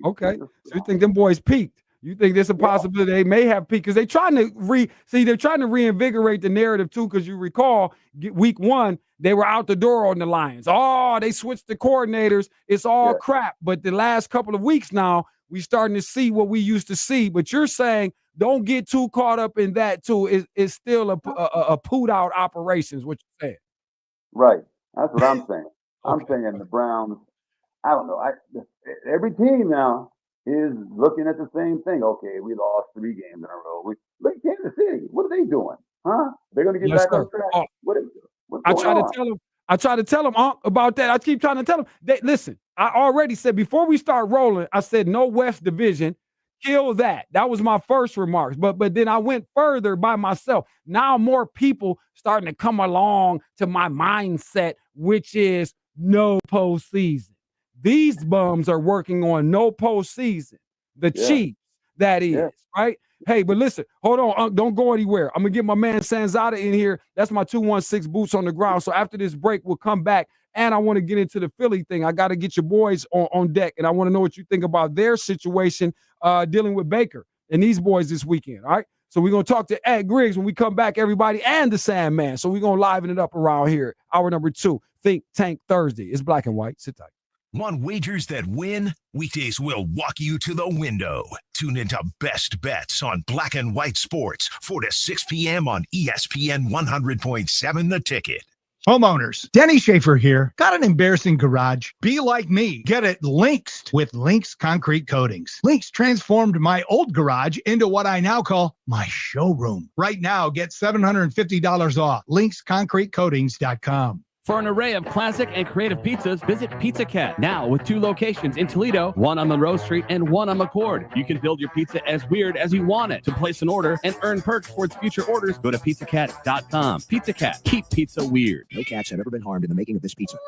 Okay. So you think them boys peaked? You think there's a possibility they may have peaked because they're trying to reinvigorate the narrative too. Because you recall week 1, they were out the door on the Lions. Oh, they switched the coordinators. It's all crap. But the last couple of weeks now, we starting to see what we used to see. But you're saying don't get too caught up in that too. It's still a pooed out operation is what you're saying. Right. That's what I'm saying. I'm saying the Browns, I don't know. Every team now is looking at the same thing. Okay, we lost 3 games in a row. Look at Kansas City. What are they doing? Huh? They're going to get back on track. What's I try to tell them about that. I keep trying to tell them. Listen, I already said before we start rolling, I said no West Division. Kill that. That was my first remarks. But then I went further by myself. Now more people starting to come along to my mindset, which is no postseason. These bums are working on no postseason. The Chiefs, that is, right? Hey, but listen, hold on. Don't go anywhere. I'm going to get my man Sanzada in here. That's my 216 boots on the ground. So after this break, we'll come back. And I want to get into the Philly thing. I got to get your boys on deck. And I want to know what you think about their situation dealing with Baker and these boys this weekend, all right? So we're going to talk to Ed Griggs when we come back, everybody, and the Sandman. So we're going to liven it up around here. Hour number 2, Think Tank Thursday. It's black and white. Sit tight. Want wagers that win? Weekdays will walk you to the window. Tune into Best Bets on Black and White Sports, 4 to 6 p.m. on ESPN 100.7 The Ticket. Homeowners, Denny Schaefer here. Got an embarrassing garage? Be like me. Get it Lynxed with Lynx Concrete Coatings. Lynx transformed my old garage into what I now call my showroom. Right now, get $750 off. LynxConcreteCoatings.com. For an array of classic and creative pizzas, visit Pizza Cat. Now with 2 locations in Toledo, one on Monroe Street and one on McCord. You can build your pizza as weird as you want it. To place an order and earn perks towards future orders, go to pizzacat.com. Pizza Cat, keep pizza weird. No cats have ever been harmed in the making of this pizza.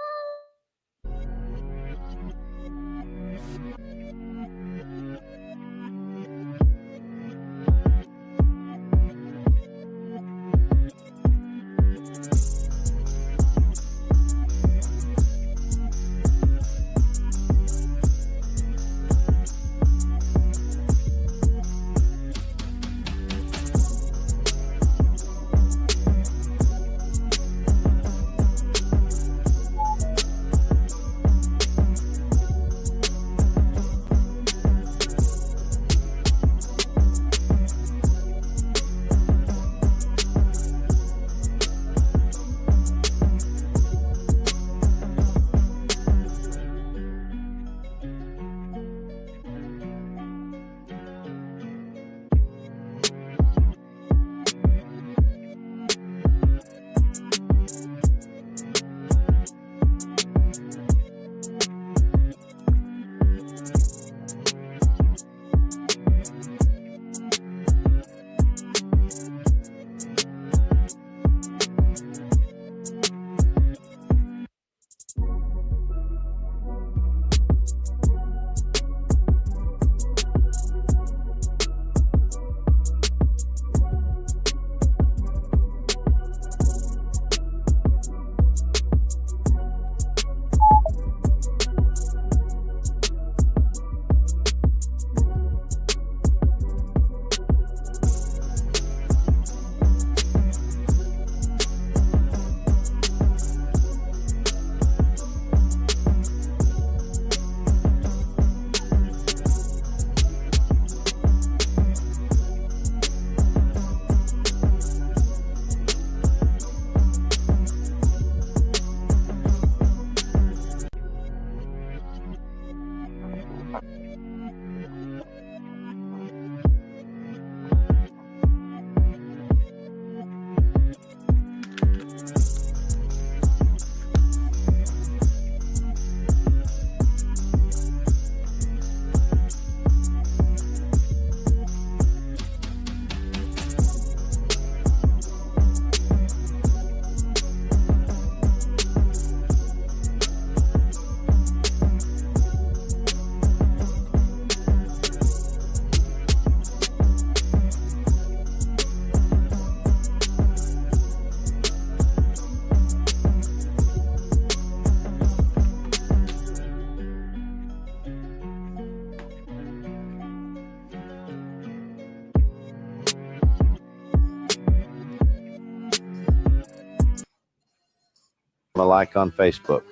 like on Facebook.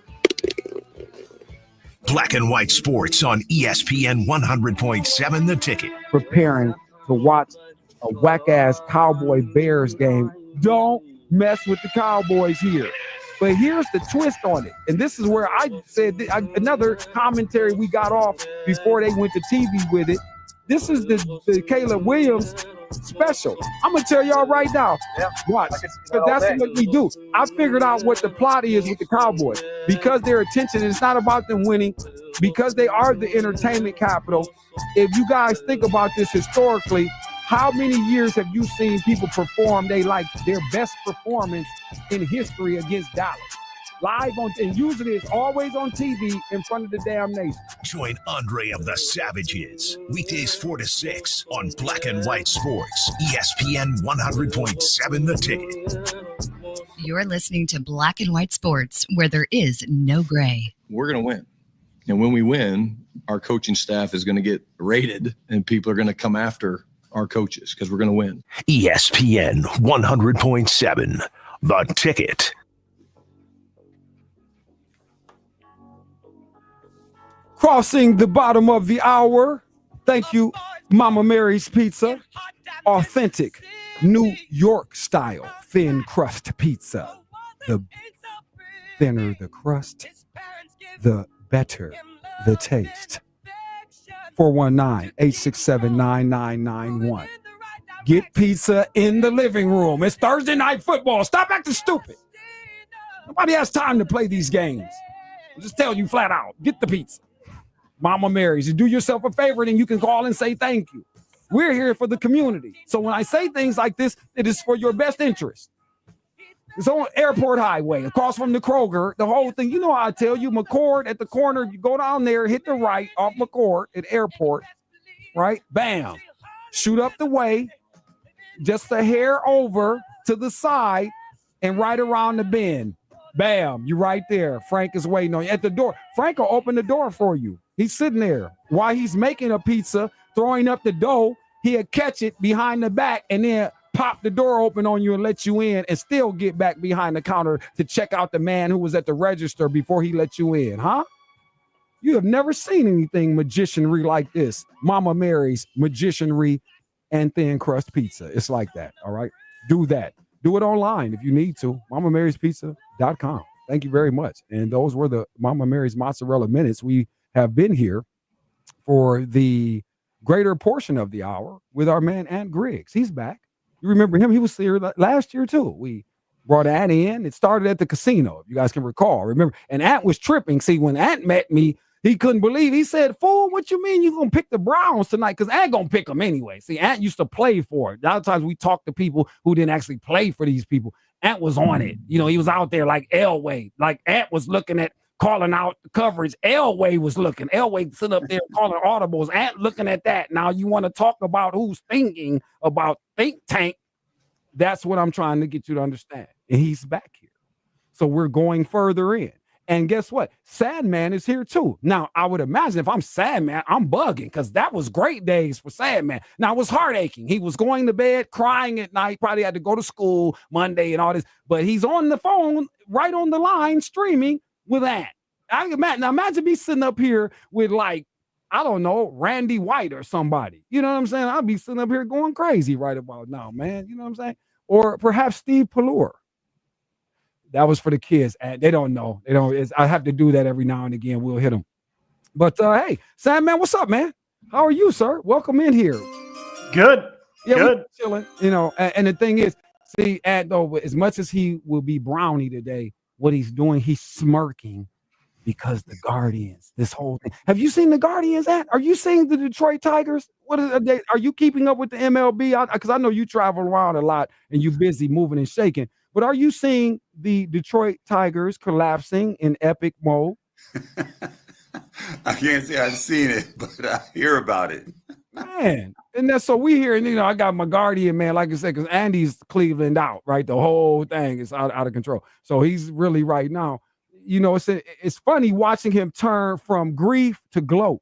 Black and White Sports on ESPN 100.7 The Ticket. Preparing to watch a whack-ass Cowboy Bears game. Don't mess with the Cowboys here. But here's the twist on it. And this is where I said another commentary we got off before they went to TV with it. This is the Caleb Williams special. I'm going to tell y'all right now. Watch. Because that's what we do. I figured out what the plot is with the Cowboys. Because their attention is not about them winning, because they are the entertainment capital. If you guys think about this historically, how many years have you seen people perform their best performance in history against Dallas? Live on, and usually it's always on TV in front of the damn nation. Join Andre of the Savages, weekdays 4 to 6 on Black and White Sports, ESPN 100.7 The Ticket. You're listening to Black and White Sports, where there is no gray. We're going to win. And when we win, our coaching staff is going to get rated, and people are going to come after our coaches because we're going to win. ESPN 100.7 The Ticket. Crossing the bottom of the hour. Thank you, Mama Mary's Pizza. Authentic New York style thin crust pizza. The thinner the crust, the better the taste. 419-867-9991. Get pizza in the living room. It's Thursday night football. Stop acting stupid. Nobody has time to play these games. I'll just tell you flat out, get the pizza. Mama Mary's. You do yourself a favor, and you can call and say thank you. We're here for the community. So when I say things like this, it is for your best interest. It's on Airport Highway, across from the Kroger, the whole thing. You know how I tell you, McCord at the corner, you go down there, hit the right off McCord at Airport, right? Bam. Shoot up the way, just a hair over to the side, and right around the bend. Bam, you're right there. Frank is waiting on you at the door. Frank will open the door for you. He's sitting there while he's making a pizza, throwing up the dough. He'll catch it behind the back and then pop the door open on you and let you in, and still get back behind the counter to check out the man who was at the register before he let you in, huh? You have never seen anything magicianry like this. Mama Mary's magicianry and thin crust pizza. It's like that, all right? Do that. Do it online if you need to. MamaMarysPizza.com. Thank you very much. And those were the Mama Mary's Mozzarella Minutes. We have been here for the greater portion of the hour with our man Ant Griggs. He's back. You remember him? He was here last year too. We brought Ant in. It started at the casino, if you guys can recall. Remember? And Ant was tripping. See, when Ant met me, he couldn't believe. He said, "Fool, what you mean you gonna pick the Browns tonight?" Because Ant gonna pick them anyway. See, Ant used to play for it. A lot of times we talk to people who didn't actually play for these people. Ant was on it. You know, he was out there like Elway. Like Ant was looking at calling out the coverage. Elway was looking. Elway sitting up there calling audibles. Ant looking at that. Now you want to talk about who's thinking about think tank. That's what I'm trying to get you to understand. And he's back here. So we're going further in. And guess what? Sadman is here too. Now, I would imagine if I'm Sadman, I'm bugging, because that was great days for Sadman. Now, it was heart aching. He was going to bed, crying at night, probably had to go to school Monday and all this. But he's on the phone, right on the line, streaming with Ant. Now, imagine me sitting up here with, like, I don't know, Randy White or somebody. You know what I'm saying? I'll be sitting up here going crazy right about now, man. You know what I'm saying? Or perhaps Steve Pallure. That was for the kids. They don't know. They don't. I have to do that every now and again. We'll hit them. But hey, Sam, man, what's up, man? How are you, sir? Welcome in here. Good. Yeah, Good. we're chilling. You know, and the thing is, see, though, as much as he will be Brownie today, what he's doing, he's smirking because the Guardians. This whole thing. Have you seen the Guardians? Are you seeing the Detroit Tigers? What are they? Are you keeping up with the MLB? Because I know you travel around a lot and you're busy moving and shaking. But are you seeing the Detroit Tigers collapsing in epic mode? I can't say I've seen it, but I hear about it. Man, and that's so we hear, and I got my guardian, man, like I said, because Andy's Cleveland out, right? The whole thing is out of control. So he's really right now, it's funny watching him turn from grief to gloat.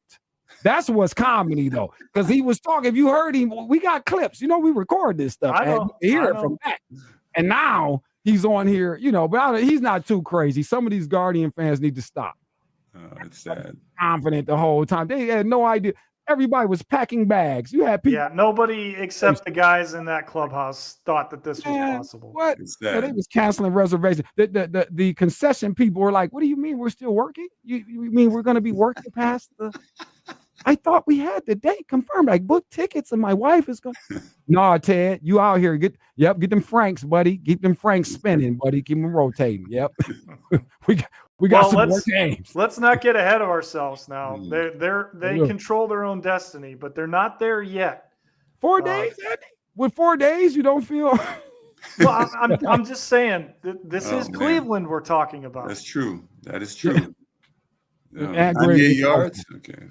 That's what's comedy, though, because he was talking. If you heard him, we got clips. We record this stuff. I know. And hear it from that. And now he's on here, but he's not too crazy. Some of these Guardian fans need to stop. It's sad. Confident the whole time. They had no idea. Everybody was packing bags. You had people. Yeah, nobody except the guys in that clubhouse thought that this was possible. What? Yeah, they was canceling reservations. The concession people were like, "What do you mean we're still working? You mean we're going to be working past the?" I thought we had the date confirmed. Like, book tickets, and my wife is going. No, Ted, you out here? Get them francs, buddy. Keep them francs spinning, buddy. Keep them rotating. Yep. We got some more games. Let's not get ahead of ourselves now. They control their own destiny, but they're not there yet. 4 days, Andy? With 4 days, you don't feel. Well, I'm just saying this is Cleveland we're talking about. That's true. That is true. 98 yards. Okay.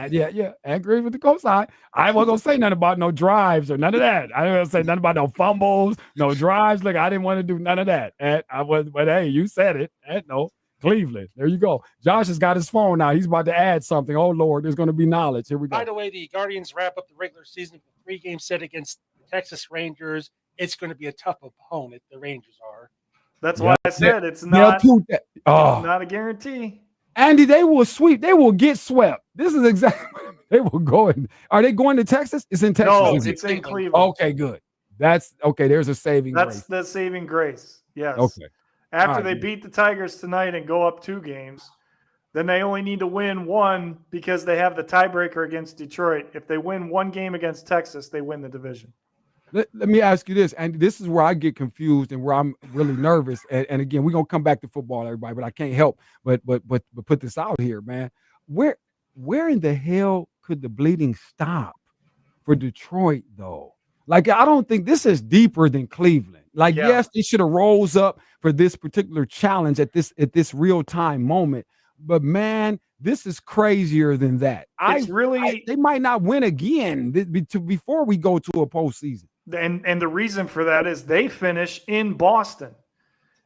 Yeah. I agree with the cosign. I wasn't gonna say nothing about no drives or none of that. I didn't want to say nothing about no fumbles, no drives. Look, I didn't want to do none of that. But hey, you said it. No, Cleveland. There you go. Josh has got his phone now. He's about to add something. Oh Lord, there's going to be knowledge. Here we go. By the way, the Guardians wrap up the regular season with a 3-game set against the Texas Rangers. It's going to be a tough opponent. The Rangers are. That's why I said it's not a guarantee. Andy, they will sweep. They will get swept. This is exactly what they will go. Are they going to Texas? It's in Texas. No, it's in Cleveland. Okay, good. That's okay. There's a saving grace. That's the saving grace. Yes. Okay. After they beat the Tigers tonight and go up 2 games, then they only need to win 1 because they have the tiebreaker against Detroit. If they win 1 game against Texas, they win the division. Let me ask you this, and this is where I get confused and where I'm really nervous. And again, we're gonna come back to football, everybody, but I can't help but put this out here, man. Where in the hell could the bleeding stop for Detroit, though? Like, I don't think this is deeper than Cleveland. Like, yes, they should have rose up for this particular challenge at this real time moment. But man, this is crazier than that. They might not win again before we go to a postseason. And the reason for that is they finish in Boston.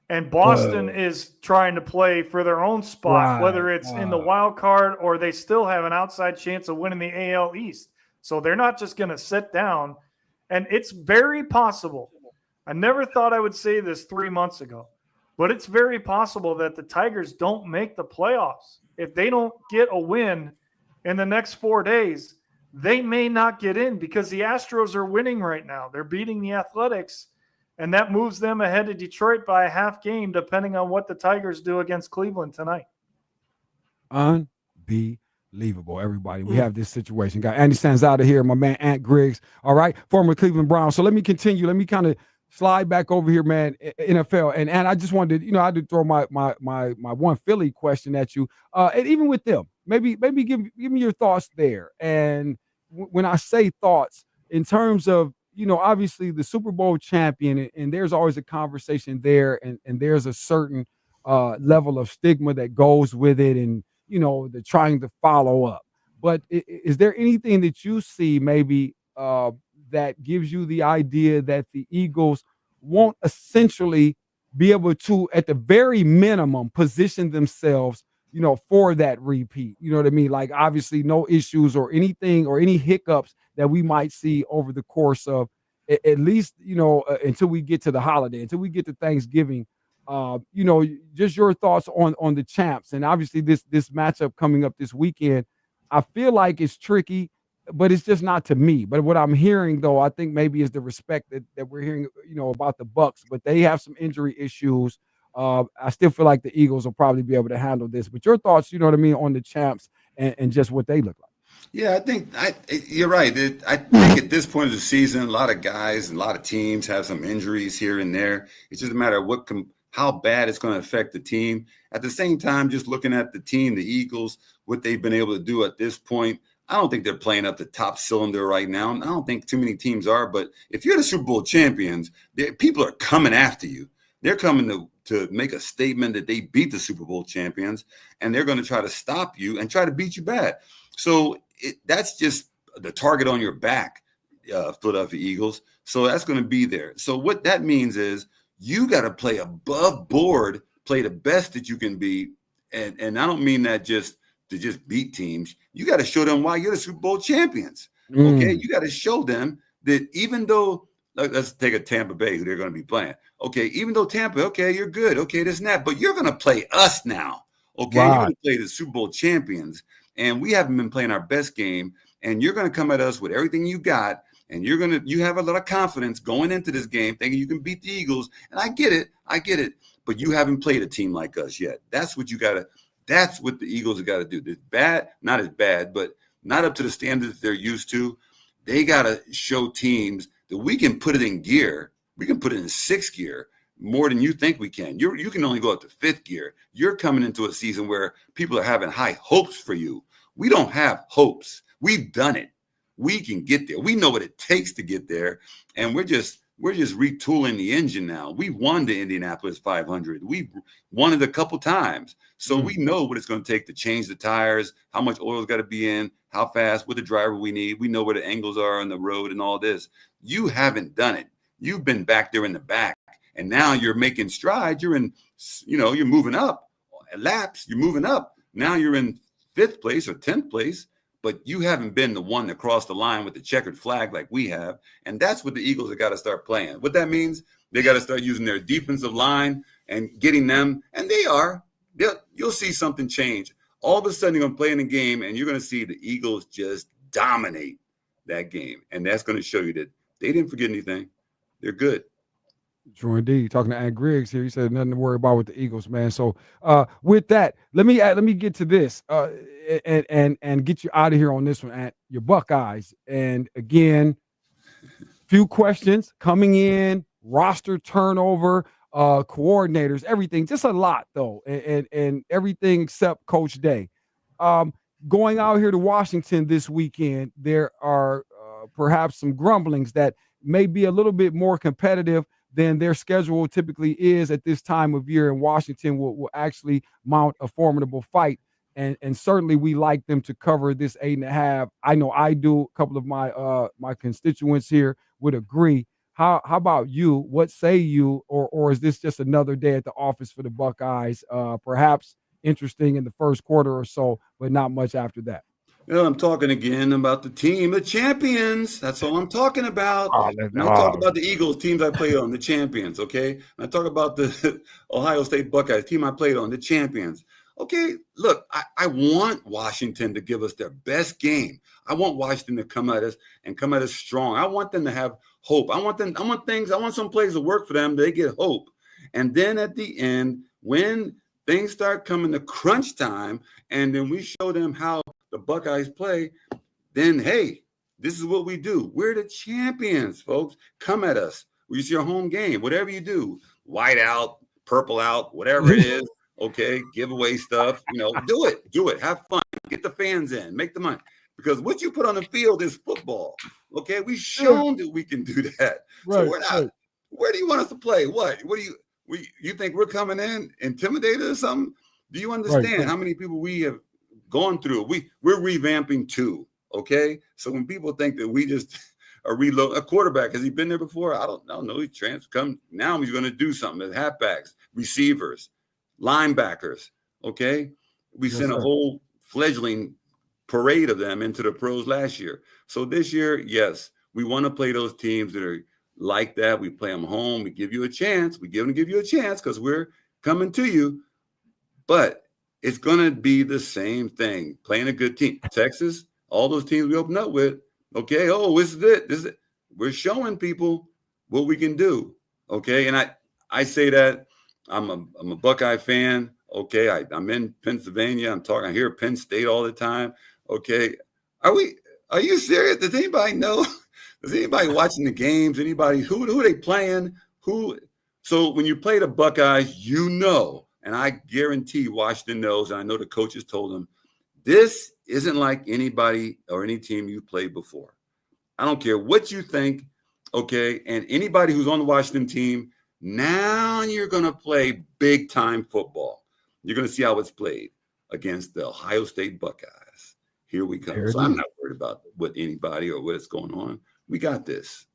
And Boston is trying to play for their own spot, whether it's in the wild card or they still have an outside chance of winning the AL East. So they're not just going to sit down. And it's very possible. I never thought I would say this 3 months ago, but it's very possible that the Tigers don't make the playoffs. If they don't get a win in the next 4 days, they may not get in because the Astros are winning right now. They're beating the Athletics, and that moves them ahead of Detroit by a half game, depending on what the Tigers do against Cleveland tonight. Unbelievable, everybody. We have this situation. Got Andy Sands out of here, my man, Ant Griggs. All right, former Cleveland Browns. So let me continue. Let me kind of slide back over here, man, NFL. And I just wanted to, I had to throw my one Philly question at you. And even with them, maybe give me your thoughts there. And when I say thoughts, in terms of, obviously the Super Bowl champion, and there's always a conversation there, and there's a certain level of stigma that goes with it, and, the trying to follow up. But is there anything that you see maybe that gives you the idea that the Eagles won't essentially be able to, at the very minimum, position themselves, for that repeat? You know what I mean? Like, obviously no issues or anything or any hiccups that we might see over the course of at least, until we get to the holiday, until we get to Thanksgiving. Just your thoughts on the champs. And obviously this matchup coming up this weekend, I feel like it's tricky, but it's just not to me. But what I'm hearing, though, I think maybe is the respect that we're hearing, about the Bucs. But they have some injury issues. I still feel like the Eagles will probably be able to handle this. But your thoughts, on the champs and just what they look like. Yeah, I think you're right. I think at this point of the season, a lot of guys and a lot of teams have some injuries here and there. It's just a matter of how bad it's going to affect the team. At the same time, just looking at the team, the Eagles, what they've been able to do at this point, I don't think they're playing up the top cylinder right now. I don't think too many teams are. But if you're the Super Bowl champions, people are coming after you. They're coming to make a statement that they beat the Super Bowl champions, and they're going to try to stop you and try to beat you bad. So that's just the target on your back, Philadelphia Eagles. So that's going to be there. So what that means is you got to play above board, play the best that you can be. And I don't mean that just to just beat teams. You got to show them why you're the Super Bowl champions. Okay. You got to show them that even though, let's take a Tampa Bay, who they're going to be playing. Okay, even though Tampa, okay, you're good. Okay, this and that. But you're going to play us now. Okay, you're going to play the Super Bowl champions. And we haven't been playing our best game. And you're going to come at us with everything you got. And you have a lot of confidence going into this game, thinking you can beat the Eagles. And I get it. But you haven't played a team like us yet. That's what the Eagles have got to do. It's bad, not as bad, but not up to the standards they're used to. They got to show teams that we can put it in gear. We can put it in sixth gear more than you think we can. You can only go up to fifth gear. You're coming into a season where people are having high hopes for you. We don't have hopes. We've done it. We can get there. We know what it takes to get there, and we're just retooling the engine now. We won the Indianapolis 500. We've won it a couple times, so we know what it's going to take to change the tires, how much oil's got to be in, how fast, what the driver we need. We know where the angles are on the road and all this. You haven't done it. You've been back there in the back, and now you're making strides. You're moving up laps. You're moving up. Now you're in 5th place or 10th place. But you haven't been the one that crossed the line with the checkered flag like we have. And that's what the Eagles have got to start playing. What that means, they got to start using their defensive line and getting them. And they are. You'll see something change. All of a sudden, you're going to play in a game, and you're going to see the Eagles just dominate that game. And that's going to show you that they didn't forget anything. They're good. True indeed. Talking to Ant Griggs here, he said nothing to worry about with the Eagles, man. So with that, let me get to this and get you out of here on this one, Ant. Your Buckeyes, and again, few questions coming in, roster turnover, coordinators, everything, just a lot though, and everything except Coach Day. Going out here to Washington this weekend, there are perhaps some grumblings that may be a little bit more competitive than their schedule typically is at this time of year, and Washington will actually mount a formidable fight. And certainly we like them to cover this 8.5. I know I do. A couple of my constituents here would agree. How about you? What say you? Or is this just another day at the office for the Buckeyes? Perhaps interesting in the first quarter or so, but not much after that. I'm talking again about the team, the champions. That's all I'm talking about. I'm not talking about the Eagles, teams I played on, the champions, okay? I talk about the Ohio State Buckeyes, team I played on, the champions. Okay, look, I want Washington to give us their best game. I want Washington to come at us strong. I want them to have hope. I want some plays to work for them. They get hope. And then at the end, when things start coming to crunch time, and then we show them how the Buckeyes play, then, hey, this is what we do. We're the champions, folks. Come at us. It's your home game. Whatever you do, white out, purple out, whatever it is, okay, give away stuff, do it. Have fun. Get the fans in. Make the money. Because what you put on the field is football, okay? We've shown that we can do that. Right, so we're not. Where do you want us to play? What do you think we're coming in intimidated or something? Do you understand how many people we have gone through? We're revamping too, okay? So when people think that we just are reload a quarterback, has he been there before? I don't know. He come now. He's going to do something. The halfbacks, receivers, linebackers, okay? We sent a whole fledgling parade of them into the pros last year. So this year, yes, we want to play those teams that are like that. We play them home. We give you a chance. We give you a chance because we're coming to you. But it's going to be the same thing. Playing a good team. Texas, all those teams we open up with, okay, this is it. We're showing people what we can do, okay? And I say that I'm a Buckeye fan, okay? I'm in Pennsylvania. I hear Penn State all the time, okay? Are you serious? Does anybody know? Is anybody watching the games? Anybody who are they playing? So when you play the Buckeyes, and I guarantee Washington knows, and I know the coaches told them, this isn't like anybody or any team you played before. I don't care what you think, okay? And anybody who's on the Washington team, now you're going to play big-time football. You're going to see how it's played against the Ohio State Buckeyes. Here we come. So I'm not worried about what anybody or what's going on. We got this.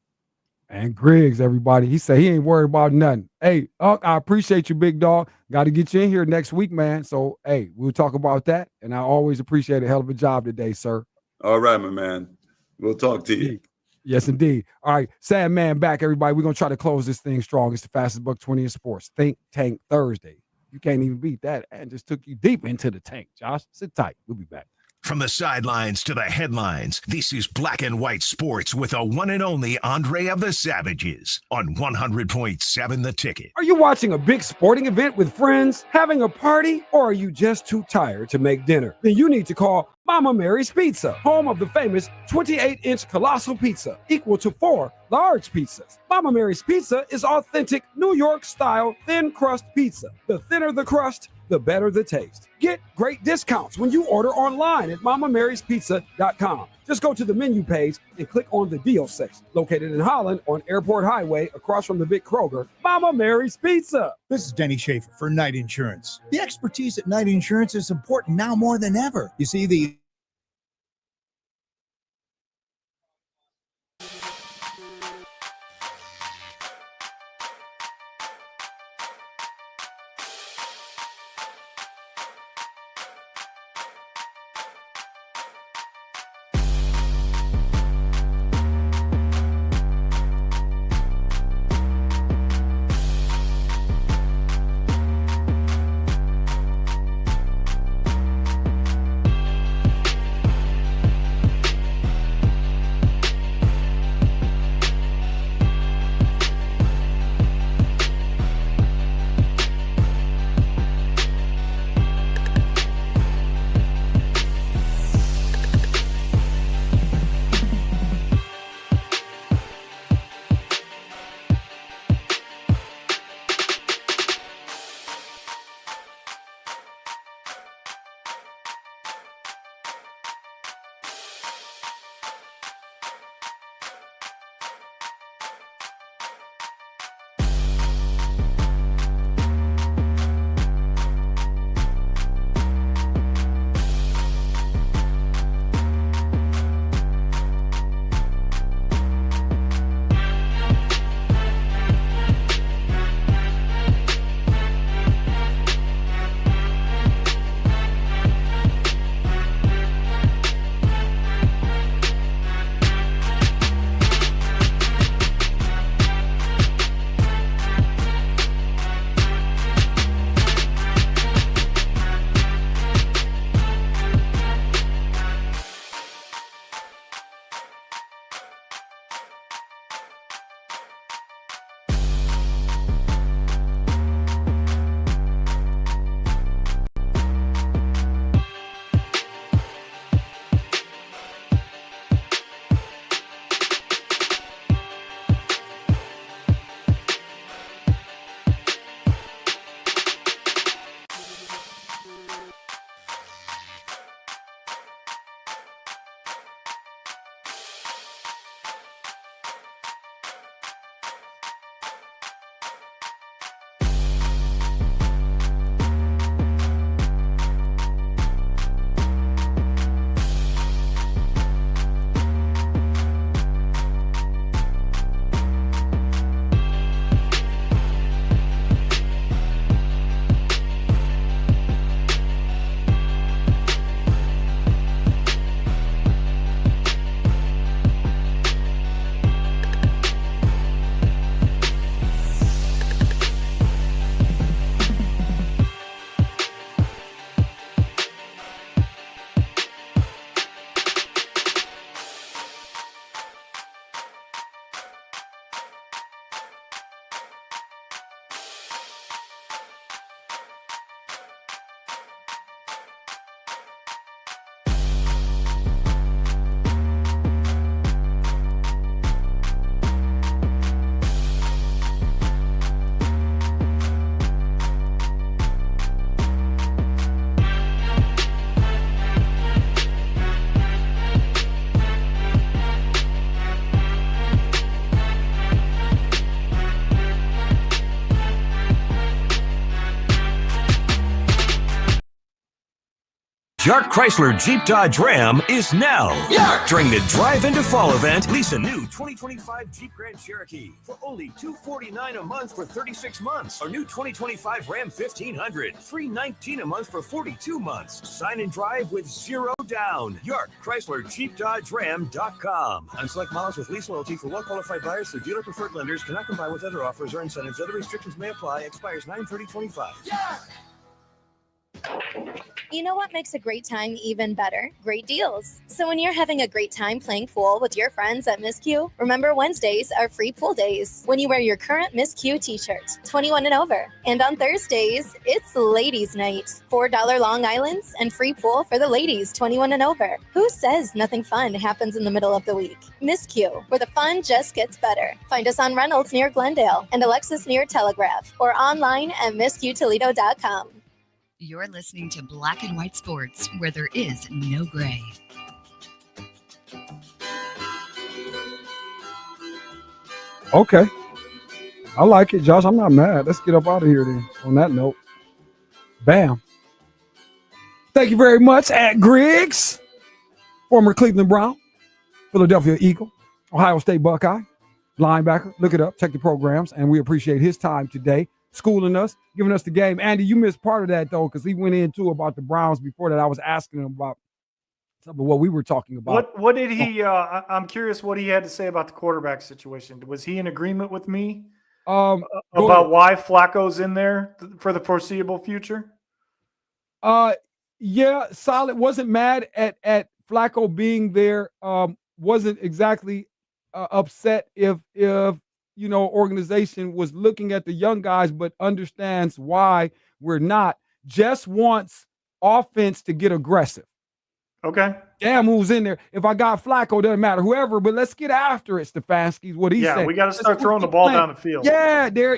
And Griggs, everybody, he said he ain't worried about nothing. Hey, I appreciate you, big dog. Got to get you in here next week, man. So, hey, we'll talk about that. And I always appreciate a hell of a job today, sir. All right, my man. We'll talk to you. Yes, indeed. All right, Sad Man back, everybody. We're going to try to close this thing strong. It's the fastest buck 20 in sports. Think Tank Thursday. You can't even beat that. And just took you deep into the tank, Josh. Sit tight. We'll be back. From the sidelines to the headlines, this is Black and White Sports with the one and only Andre of the Savages on 100.7 The Ticket. Are you watching a big sporting event with friends, having a party, or are you just too tired to make dinner? Then you need to call Mama Mary's Pizza, home of the famous 28-inch colossal pizza, equal to 4 large pizzas. Mama Mary's Pizza is authentic New York-style thin crust pizza. The thinner the crust, the better the taste. Get great discounts when you order online at MamaMarysPizza.com. Just go to the menu page and click on the deal section. Located in Holland on Airport Highway across from the Big Kroger, Mama Mary's Pizza. This is Denny Schaefer for Knight Insurance. The expertise at Knight Insurance is important now more than ever. You see, the York Chrysler Jeep Dodge Ram is now. York! During the Drive Into Fall event, lease a new 2025 Jeep Grand Cherokee for only $249 a month for 36 months. Or new 2025 Ram 1500, $319 a month for 42 months. Sign and drive with zero down. York Chrysler Jeep Dodge Ram.com. On select models with lease loyalty for well-qualified buyers through dealer-preferred lenders. Cannot combine with other offers or incentives. Other restrictions may apply. Expires 9/30/25. You know what makes a great time even better? Great deals. So when you're having a great time playing pool with your friends at Miss Q, remember Wednesdays are free pool days when you wear your current Miss Q t-shirt, 21 and over. And on Thursdays, it's ladies' night. $4 Long Islands and free pool for the ladies, 21 and over. Who says nothing fun happens in the middle of the week? Miss Q, where the fun just gets better. Find us on Reynolds near Glendale and Alexis near Telegraph or online at MissQToledo.com. You're listening to Black and White Sports, where there is no gray. Okay. I like it, Josh. I'm not mad. Let's get up out of here then. On that note. Bam. Thank you very much at Griggs, former Cleveland Brown, Philadelphia Eagle, Ohio State Buckeye, linebacker. Look it up. Check the programs. And we appreciate his time today, schooling us, giving us the game. Andy, you missed part of that, though, because he went into about the Browns before that. I was asking him about some of what we were talking about. What did he I'm curious what he had to say about the quarterback situation. Was he in agreement with me about why Flacco's in there for the foreseeable future? Yeah, solid. Wasn't mad at Flacco being there. Wasn't exactly upset if organization was looking at the young guys, but understands why we're not. Just wants offense to get aggressive. Okay. Damn, who's in there? If I got Flacco, doesn't matter. Whoever, but let's get after it, Stefanski's what he said. Yeah, we got to start throwing the ball down the field. Yeah, there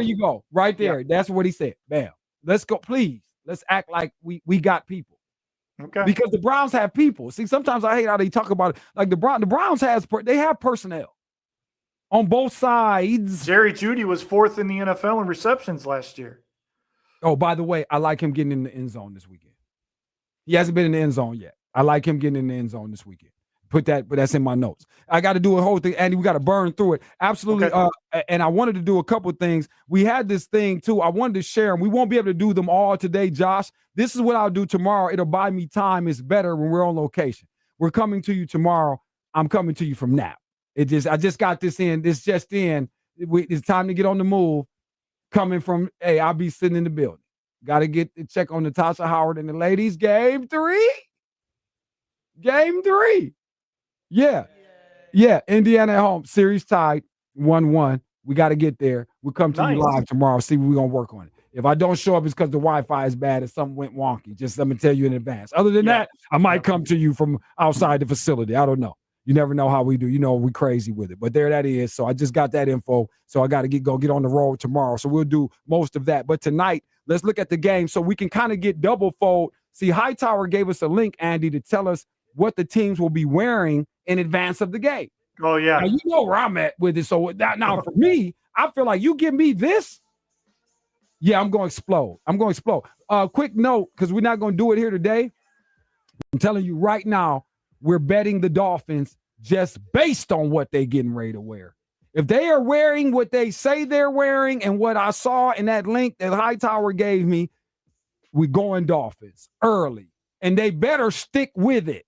you go. Right there. Yeah. That's what he said. Bam. Let's go, please. Let's act like we got people. Okay. Because the Browns have people. See, sometimes I hate how they talk about it. Like the Browns they have personnel on both sides. Jerry Jeudy was 4th in the NFL in receptions last year. Oh, by the way, I like him getting in the end zone this weekend. He hasn't been in the end zone yet. I like him getting in the end zone this weekend. But that's in my notes. I got to do a whole thing, Andy. We got to burn through it. Absolutely. Okay. And I wanted to do a couple of things. We had this thing too. I wanted to share them. We won't be able to do them all today, Josh. This is what I'll do tomorrow. It'll buy me time. It's better when we're on location. We're coming to you tomorrow. I'm coming to you from Nap. I just got this in. This just in. It's time to get on the move. Coming from, I'll be sitting in the building. Got to check on Natasha Howard and the ladies. Game 3. Yeah. Indiana at home. Series tied 1-1. We got to get there. We'll come to you live tomorrow. See what we're going to work on it. If I don't show up, it's because the Wi-Fi is bad and something went wonky. Just let me tell you in advance. Other than that, I might come to you from outside the facility. I don't know. You never know how we do. We crazy with it. But there that is. So I just got that info. So I got to go get on the road tomorrow. So we'll do most of that. But tonight, let's look at the game so we can kind of get double fold. See, Hightower gave us a link, Andy, to tell us what the teams will be wearing in advance of the game. Oh, yeah. Now, you know where I'm at with it. So now for me, I feel like you give me this. Yeah, I'm going to explode. Quick note, because we're not going to do it here today. I'm telling you right now, we're betting the Dolphins just based on what they're getting ready to wear. If they are wearing what they say they're wearing and what I saw in that link that Hightower gave me, we're going Dolphins early. And they better stick with it.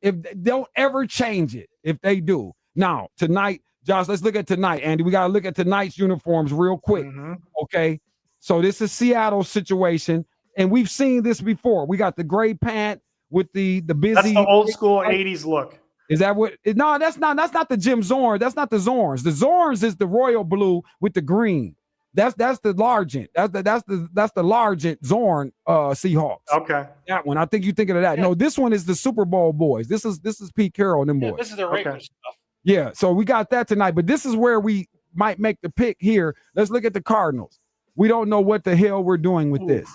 If they don't ever change it, if they do. Now, tonight, Josh, let's look at tonight, Andy. We got to look at tonight's uniforms real quick. Mm-hmm. Okay. So this is Seattle's situation. And we've seen this before. We got the gray pant with the busy. That's the old school 80s look. Is that what? No, that's not the Jim Zorn. That's not the Zorns. The Zorns is the royal blue with the green. That's the Largent. That's the Largent Zorn Seahawks. Okay. That one. I think you're thinking of that. Yeah. No, this one is the Super Bowl boys. This is Pete Carroll and them boys. This is the Raiders stuff. Yeah, so we got that tonight. But this is where we might make the pick here. Let's look at the Cardinals. We don't know what the hell we're doing with this.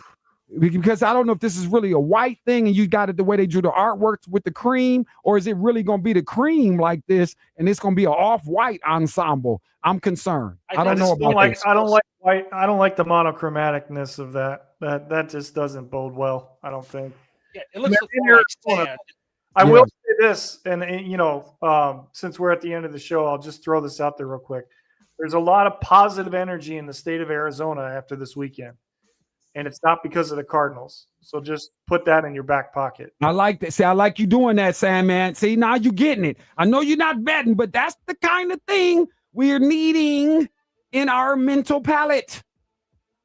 Because I don't know if this is really a white thing and you got it the way they drew the artwork with the cream, or is it really going to be the cream like this and it's going to be an off-white ensemble? I'm concerned. I don't know about this. I don't like white. I don't like the monochromaticness of that. That just doesn't bode well, I don't think. Yeah, it looks in more like Arizona. sand. I will say this, and since we're at the end of the show, I'll just throw this out there real quick. There's a lot of positive energy in the state of Arizona after this weekend, and it's not because of the Cardinals. So just put that in your back pocket. I like that. See, I like you doing that, Sandman. See, now you're getting it. I know you're not betting, but that's the kind of thing we're needing in our mental palette.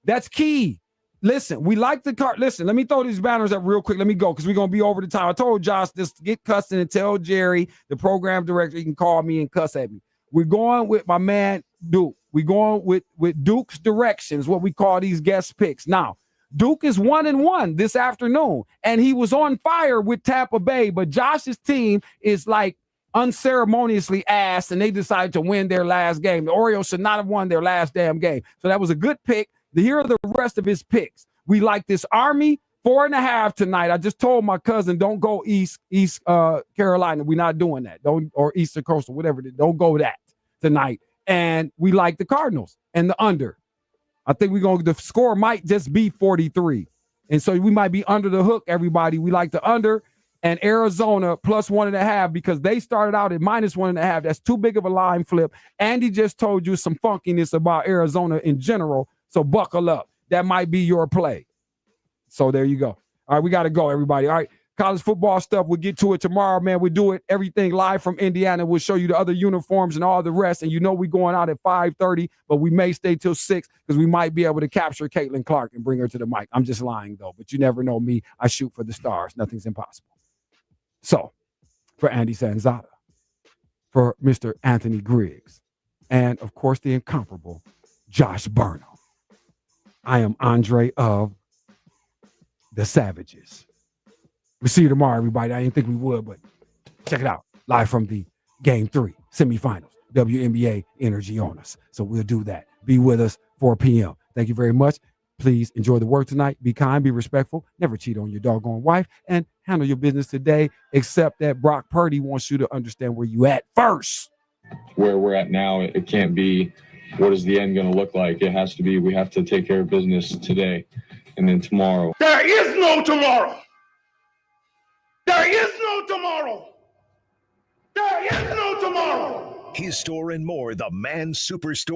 That's key. Listen, we like the card. Listen, let me throw these banners up real quick. Let me go because we're going to be over the time. I told Josh this, get cussing and tell Jerry, the program director, he can call me and cuss at me. We're going with my man, Duke. We're going with Duke's directions, what we call these guest picks. Now, Duke is 1-1 this afternoon, and he was on fire with Tampa Bay, but Josh's team is like unceremoniously asked, and they decided to win their last game. The Orioles should not have won their last damn game. So that was a good pick. Here are the rest of his picks. We like this Army 4.5 tonight. I just told my cousin, don't go East Carolina. We're not doing that. Or Eastern Coastal, whatever. Don't go that tonight. And we like the Cardinals and the under. I think the score might just be 43. And so we might be under the hook, everybody. We like the under and Arizona plus 1.5 because they started out at minus 1.5. That's too big of a line flip. Andy just told you some funkiness about Arizona in general. So buckle up. That might be your play. So there you go. All right, we got to go, everybody. All right, college football stuff. We'll get to it tomorrow, man. We'll do it, everything live from Indiana. We'll show you the other uniforms and all the rest. And we're going out at 5:30, but we may stay till 6 because we might be able to capture Caitlin Clark and bring her to the mic. I'm just lying, though. But you never know me. I shoot for the stars. Nothing's impossible. So for Andy Sanzada, for Mr. Anthony Griggs, and, of course, the incomparable Josh Burnham, I am Andre of the Savages. We'll see you tomorrow, everybody. I didn't think we would, but check it out. Live from the Game 3 semifinals. WNBA energy on us. So we'll do that. Be with us 4 p.m. Thank you very much. Please enjoy the work tonight. Be kind, be respectful. Never cheat on your doggone wife. And handle your business today, except that Brock Purdy wants you to understand where you at first. Where we're at now, it can't be what is the end going to look like. It has to be we have to take care of business today and then tomorrow. There is no tomorrow. There is no tomorrow. There is no tomorrow. His store and more, the Man Superstore.